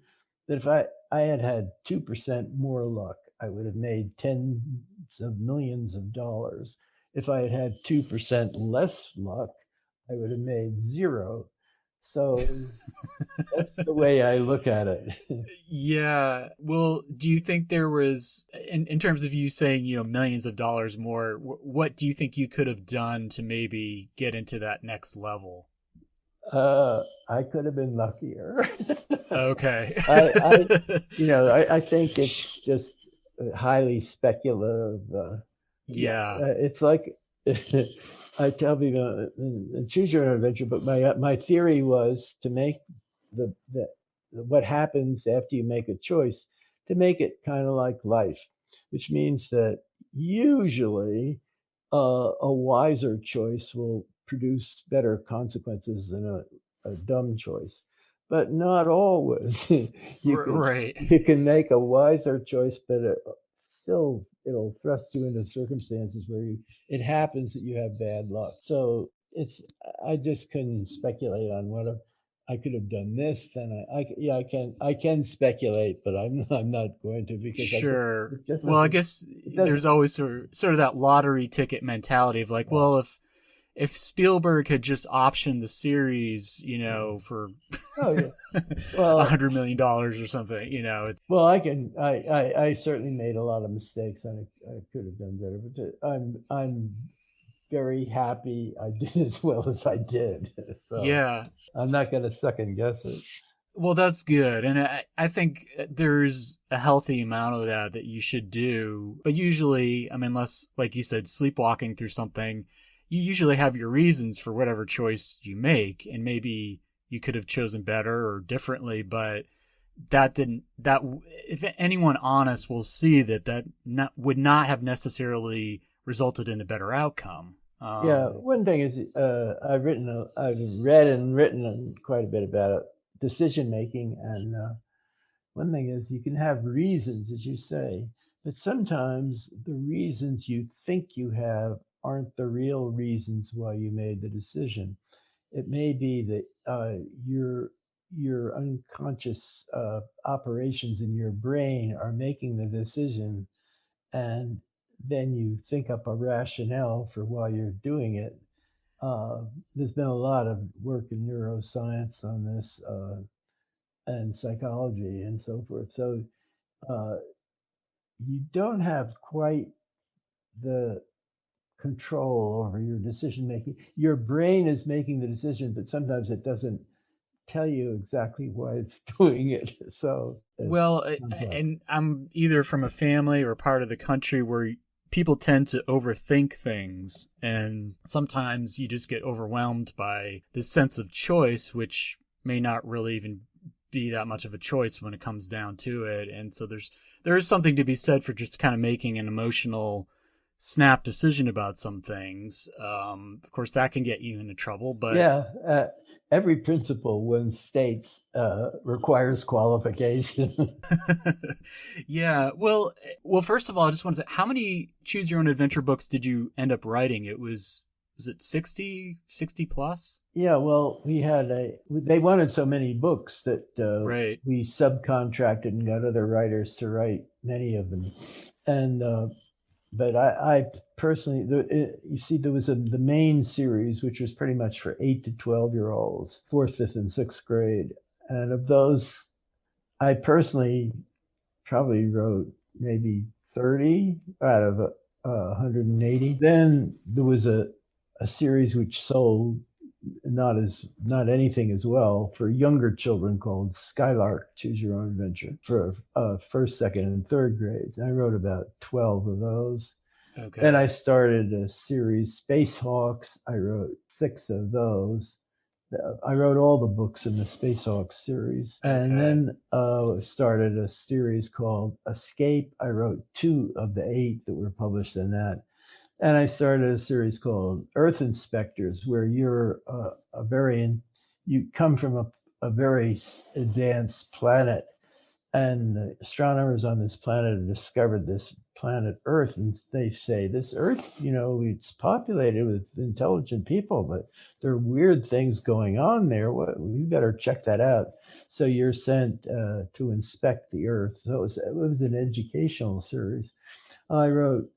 that if I had 2% more luck, I would have made tens of millions of dollars. If I had 2% less luck, I would have made zero. So that's the way I look at it. Yeah. Well, do you think there was, in terms of you saying, millions of dollars more, what do you think you could have done to maybe get into that next level? I could have been luckier. Okay. I think it's just highly speculative. It's like I tell people, choose your own adventure. But my theory was to make the what happens after you make a choice, to make it kind of like life, which means that usually a wiser choice will produce better consequences than a dumb choice, but not always. Right. You can make a wiser choice, but it'll thrust you into circumstances where it happens that you have bad luck. So I just couldn't speculate on what I could have done this. Then I can speculate, but I'm not going to, because sure. Well, I guess there's always sort of that lottery ticket mentality of like, well, if Spielberg had just optioned the series, for $100 million or something, Well, I certainly made a lot of mistakes, and I could have done better, but I'm very happy I did as well as I did. So yeah, I'm not going to second guess it. Well, that's good. And I think there's a healthy amount of that you should do. But usually, unless, like you said, sleepwalking through something, you usually have your reasons for whatever choice you make. And maybe you could have chosen better or differently, but if anyone honest will see that would not have necessarily resulted in a better outcome. One thing is, I've read and written quite a bit about decision making, and one thing is, you can have reasons, as you say, but sometimes the reasons you think you have aren't the real reasons why you made the decision. It may be that your unconscious operations in your brain are making the decision, and then you think up a rationale for why you're doing it. There's been a lot of work in neuroscience on this, and psychology and so forth. So you don't have quite the control over your decision making. Your brain is making the decision, but sometimes it doesn't tell you exactly why it's doing it. So and I'm either from a family or part of the country where people tend to overthink things, and sometimes you just get overwhelmed by this sense of choice, which may not really even be that much of a choice when it comes down to it. And so there is something to be said for just kind of making an emotional snap decision about some things. Of course, that can get you into trouble, but every principle when states requires qualification. Yeah. Well, first of all, I just want to say, how many choose your own adventure books did you end up writing? Was it 60 plus? Yeah, well, they wanted so many books that Right. we subcontracted and got other writers to write many of them. And but I personally, you see, there was the main series, which was pretty much for 8 to 12-year-olds, 4th, 5th, and 6th grade. And of those, I personally probably wrote maybe 30 out of 180. Then there was a series which sold not anything as well for younger children called Skylark Choose Your Own Adventure for 1st, 2nd, and 3rd grades. I wrote about 12 of those. Okay. Then I started a series, Space Hawks. I wrote 6 of those. I wrote all the books in the Space Hawks series. And then started a series called Escape. I wrote 2 of the 8 that were published in that. And I started a series called Earth Inspectors, where you're you come from a very advanced planet, and astronomers on this planet have discovered this planet Earth, and they say, this Earth, it's populated with intelligent people, but there are weird things going on there. We better check that out. So you're sent to inspect the Earth. So it was an educational series. I wrote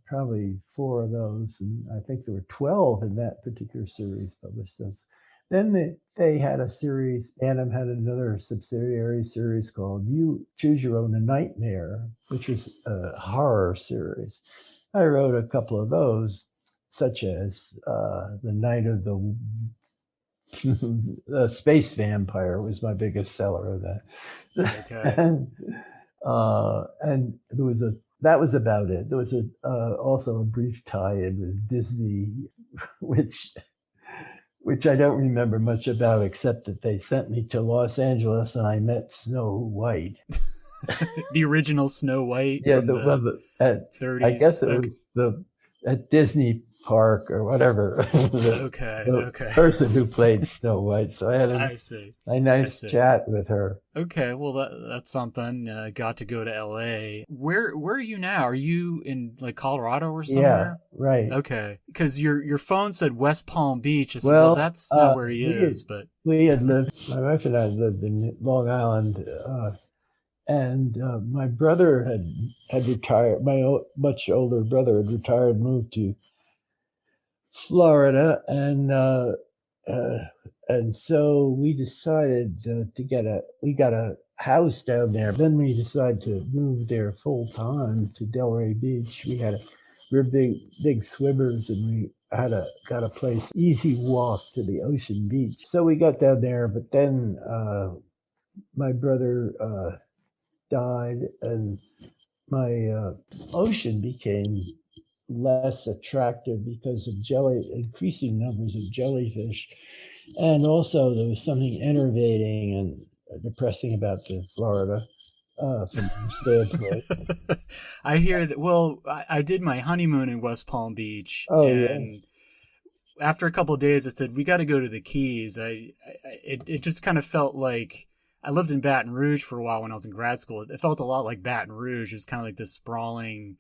probably 4 of those, and I think there were 12 in that particular series published. Then they had a series, Adam had another subsidiary series called You Choose Your Own Nightmare, which was a horror series. I wrote a couple of those, such as The Night of the Space Vampire was my biggest seller of that. Okay. And that was about it. There was also a brief tie-in with Disney, which I don't remember much about, except that they sent me to Los Angeles and I met Snow White. The original Snow White. Yeah, from the 30s. I guess it was at Disney Park or whatever. The person who played Snow White. So I had a nice chat with her. Okay, well that's something. Got to go to L.A. Where are you now? Are you in like Colorado or somewhere? Yeah, right. Okay, because your phone said West Palm Beach. I said, well, that's not where he is. But we had lived. My wife and I lived in Long Island. And my brother had retired. My much older brother had retired, moved to Florida, and so we decided we got a house down there. Then we decided to move there full time to Delray Beach. We're big swimmers, and we got a place, easy walk to the ocean beach. So we got down there, but then my brother died, and my ocean became less attractive because of increasing numbers of jellyfish. And also there was something enervating and depressing about the Florida from the standpoint. I hear that. Well, I did my honeymoon in West Palm Beach. And after a couple of days, I said, we got to go to the Keys. It just kind of felt like, I lived in Baton Rouge for a while when I was in grad school. It felt a lot like Baton Rouge. It was kind of like this sprawling,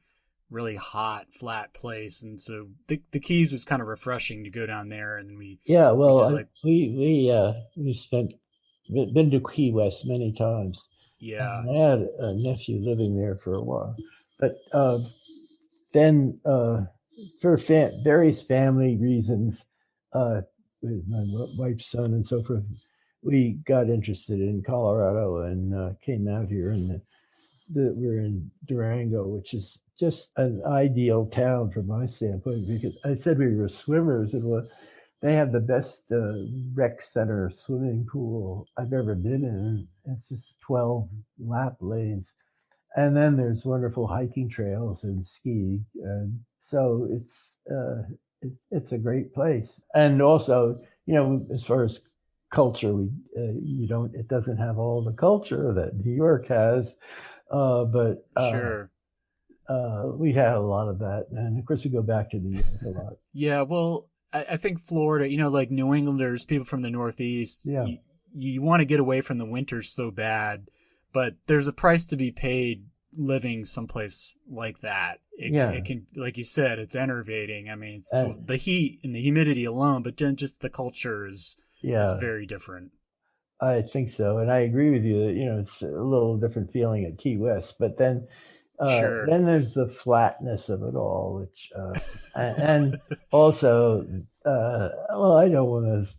really hot, flat place. And so the Keys was kind of refreshing to go down there. And we been to Key West many times. Yeah. I had a nephew living there for a while. But then for various family reasons, with my wife's son and so forth, we got interested in Colorado and came out here, and we're in Durango, which is just an ideal town from my standpoint, because I said we were swimmers, and they have the best rec center swimming pool I've ever been in. It's just 12 lap lanes, And then there's wonderful hiking trails and ski. And so it's a great place. And also, as far as culture, it doesn't have all the culture that New York has, but Sure. we had a lot of that. And of course, we go back to New York a lot. Yeah, well, I think Florida, like New Englanders, people from the Northeast, Yeah. you want to get away from the winters so bad, but there's a price to be paid living someplace like that. It can, like you said, it's enervating. I mean, it's the heat and the humidity alone, but then just the culture is very different. I think so. And I agree with you that, it's a little different feeling at Key West, but then Sure. then there's the flatness of it all, which and also, well, I don't want to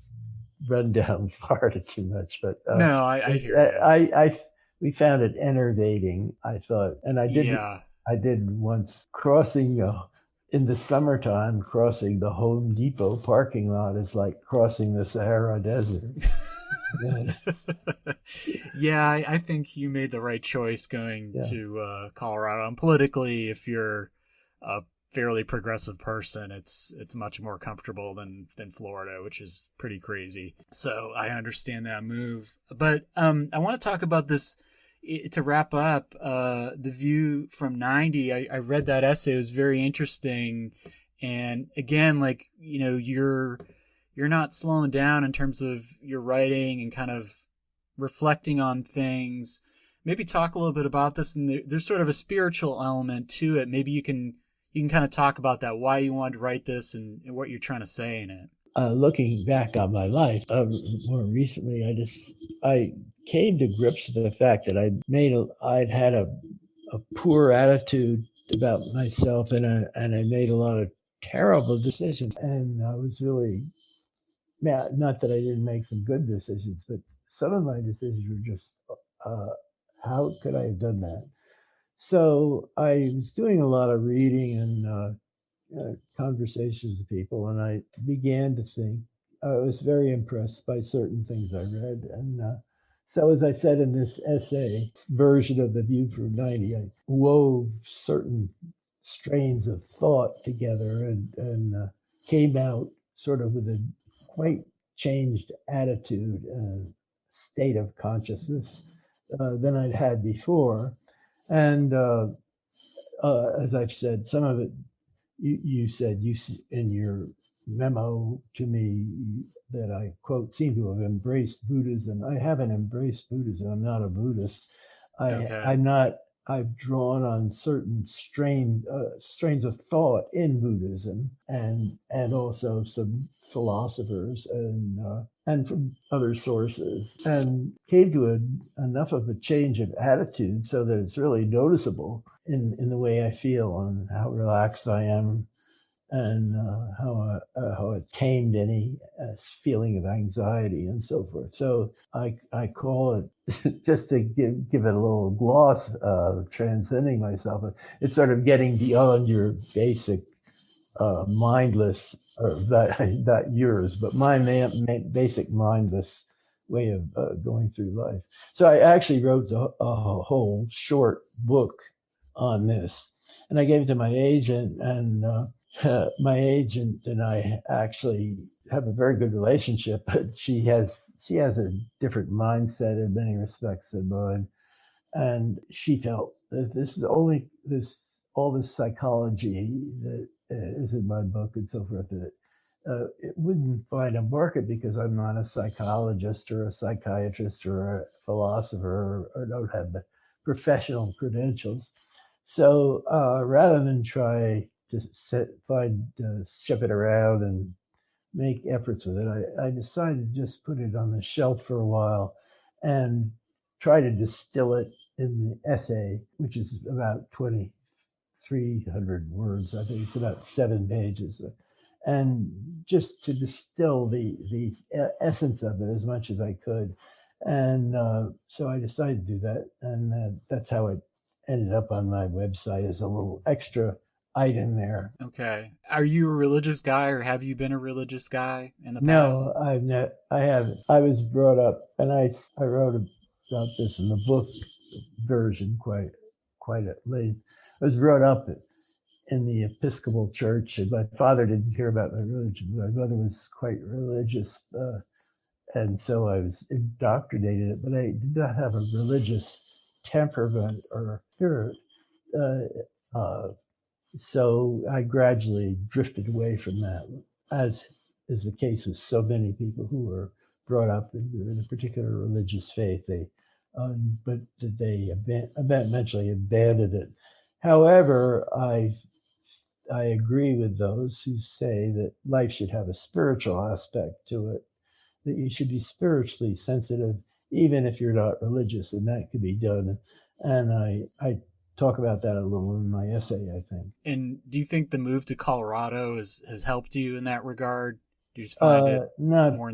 run down Florida too much, but no, I hear you. We found it enervating, I thought, and I did once crossing in the summertime. Crossing the Home Depot parking lot is like crossing the Sahara Desert. Yeah, I think you made the right choice going to Colorado. And politically, if you're a fairly progressive person, it's much more comfortable than Florida, which is pretty crazy. So I understand that move. But I want to talk about this to wrap up. The View from 90. I read that essay. It was very interesting. And again, like, you're not slowing down in terms of your writing and kind of reflecting on things. Maybe talk a little bit about this. And there's sort of a spiritual element to it. Maybe you can kind of talk about that, why you wanted to write this and what you're trying to say in it. Looking back on my life, more recently, I came to grips with the fact that I'd had a poor attitude about myself, and I made a lot of terrible decisions, and I was really, not that I didn't make some good decisions, but some of my decisions were just, how could I have done that? So I was doing a lot of reading and conversations with people, and I began to think. I was very impressed by certain things I read, and so as I said in this essay version of The View from 90, I wove certain strains of thought together and came out sort of with a quite changed attitude and state of consciousness than I'd had before. And as I've said, some of it you said in your memo to me that I quote seem to have embraced Buddhism. I haven't embraced Buddhism. I'm not a Buddhist. I'm not. I've drawn on certain strains of thought in Buddhism and also some philosophers and from other sources, and came to enough of a change of attitude so that it's really noticeable in the way I feel and how relaxed I am, and how it tamed any feeling of anxiety and so forth. So I call it, just to give it a little gloss of transcending myself, it's sort of getting beyond your basic mindless, or not yours, but my basic mindless way of going through life. So I actually wrote a whole short book on this, and I gave it to my agent, and my agent and I actually have a very good relationship, but she has a different mindset in many respects than mine, and she felt that all this psychology that is in my book and so forth, that it wouldn't find a market because I'm not a psychologist or a psychiatrist or a philosopher, or don't have the professional credentials. So rather than try to ship it around and make efforts with it, I decided to just put it on the shelf for a while and try to distill it in the essay, which is about 2,300 words. I think it's about 7 pages. And just to distill the essence of it as much as I could. And so I decided to do that. And that's how it ended up on my website as a little extra item there. Okay. Are you a religious guy, or have you been a religious guy in the past? No, I've not. I haven't. I was brought up, and I wrote about this in the book version quite quite late. I was brought up in the Episcopal Church, and my father didn't care about my religion. My mother was quite religious, and so I was indoctrinated, but I did not have a religious temperament or spirit. So I gradually drifted away from that, as is the case with so many people who were brought up in a particular religious faith. But they eventually abandoned it. However, I agree with those who say that life should have a spiritual aspect to it, that you should be spiritually sensitive, even if you're not religious, and that could be done. And I talk about that a little in my essay, I think. And do you think the move to Colorado has helped you in that regard? Do you just find it more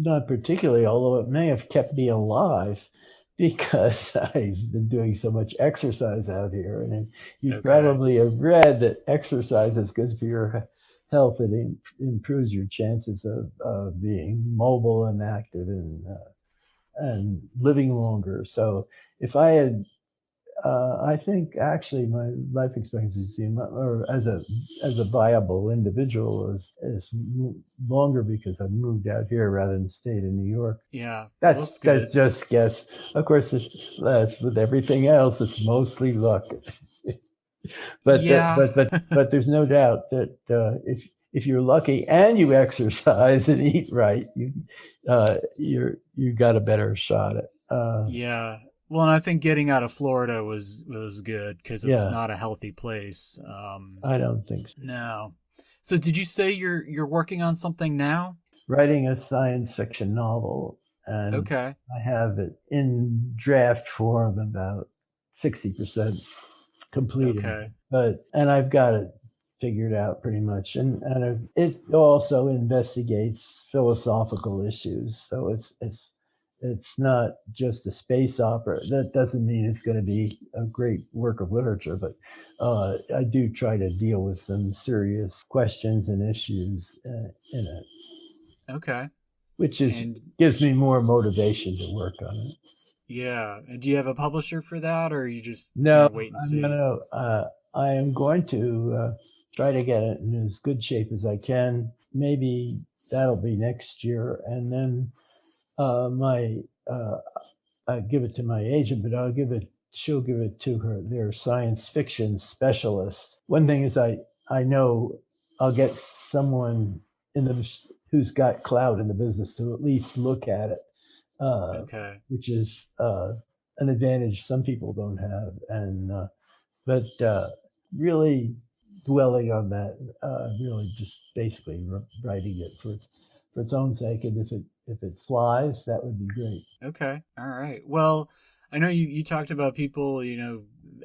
not particularly, although it may have kept me alive because I've been doing so much exercise out here. And you probably have read that exercise is good for your health. It improves your chances of being mobile and active and living longer. So if I had, I think actually my life expectancy, or as a viable individual, is longer because I moved out here rather than stayed in New York. Yeah, that's just guess. Of course, that's with everything else. It's mostly luck. But there's no doubt that if you're lucky and you exercise and eat right, you got a better shot at. Yeah. Well, and I think getting out of Florida was good because it's not a healthy place. I don't think so. No. So did you say you're working on something now? Writing a science fiction novel. And I have it in draft form, about 60% completed. And I've got it figured out pretty much. And it also investigates philosophical issues. So it's not just a space opera. That doesn't mean it's going to be a great work of literature, but I do try to deal with some serious questions and issues in it. Okay. Which gives me more motivation to work on it. Yeah. And do you have a publisher for that, or are you just wait and see? No. I am going to try to get it in as good shape as I can. Maybe that'll be next year, and then I give it to my agent, but she'll give it to their science fiction specialist. One thing is I know I'll get someone who's got clout in the business to at least look at it, which is an advantage some people don't have. And but really dwelling on that, really just basically writing it for its own sake, and if it flies, that would be great. Okay, all right. Well, I know you talked about people,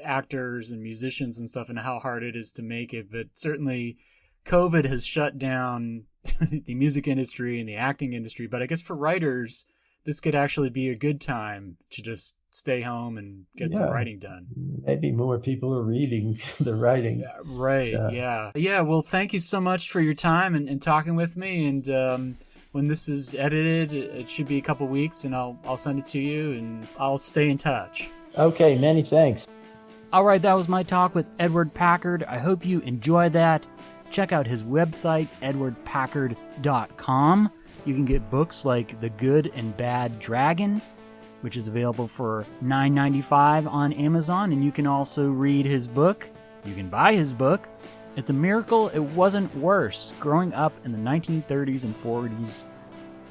actors and musicians and stuff, and how hard it is to make it, but certainly COVID has shut down the music industry and the acting industry. But I guess for writers, this could actually be a good time to just stay home and get some writing done. Maybe more people are reading the writing. Right. Yeah. Well, thank you so much for your time and talking with me. And when this is edited, it should be a couple weeks, and I'll send it to you, and I'll stay in touch. Okay. Many thanks. All right. That was my talk with Edward Packard. I hope you enjoyed that. Check out his website, edwardpackard.com. You can get books like The Good and Bad Dragon, which is available for $9.95 on Amazon, and you can also read his book. You can buy his book. It's a miracle it wasn't worse. Growing up in the 1930s and 40s,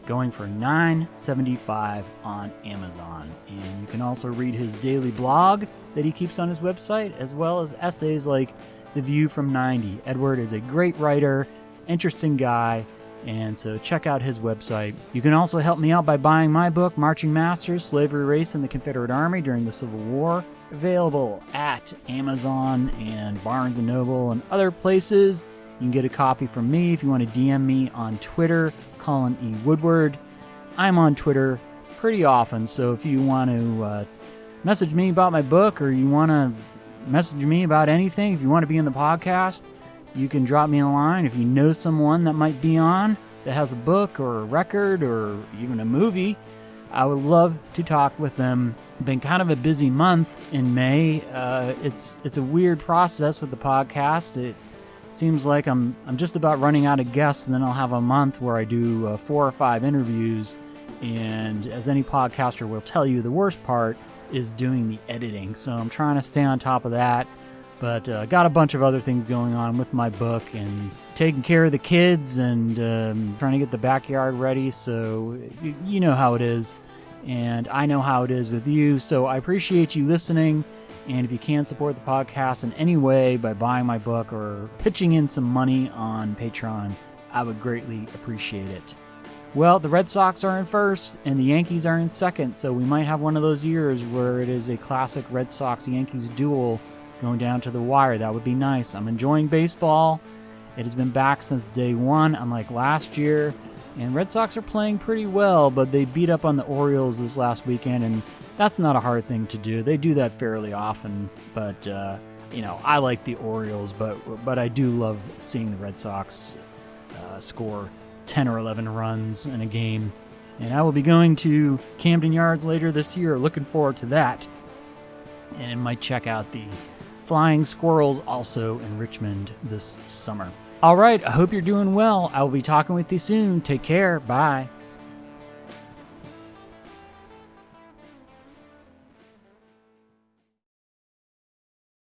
going for $9.75 on Amazon. And you can also read his daily blog that he keeps on his website, as well as essays like The View from 90. Edward is a great writer, interesting guy, and so check out his website. You can also help me out by buying my book, Marching Masters, Slavery Race in the Confederate Army During the Civil War, available at Amazon and Barnes & Noble and other places. You can get a copy from me if you want to DM me on Twitter, Colin E. Woodward. I'm on Twitter pretty often, so if you want to message me about my book, or you want to message me about anything, if you want to be in the podcast, you can drop me a line. If you know someone that might be on, that has a book or a record or even a movie, I would love to talk with them. Been kind of a busy month in May. It's a weird process with the podcast. It seems like I'm just about running out of guests, and then I'll have a month where I do 4 or 5 interviews. And as any podcaster will tell you, the worst part is doing the editing. So I'm trying to stay on top of that. But got a bunch of other things going on with my book and taking care of the kids and trying to get the backyard ready. So you know how it is. And I know how it is with you. So I appreciate you listening. And if you can support the podcast in any way by buying my book or pitching in some money on Patreon, I would greatly appreciate it. Well, the Red Sox are in first and the Yankees are in second. So we might have one of those years where it is a classic Red Sox-Yankees duel going down to the wire. That would be nice. I'm enjoying baseball. It has been back since day one, unlike last year. And Red Sox are playing pretty well, but they beat up on the Orioles this last weekend, and that's not a hard thing to do. They do that fairly often, but, I like the Orioles, but I do love seeing the Red Sox score 10 or 11 runs in a game. And I will be going to Camden Yards later this year. Looking forward to that. And might check out the Flying Squirrels also in Richmond this summer. All right, I hope you're doing well. I will be talking with you soon. Take care. Bye.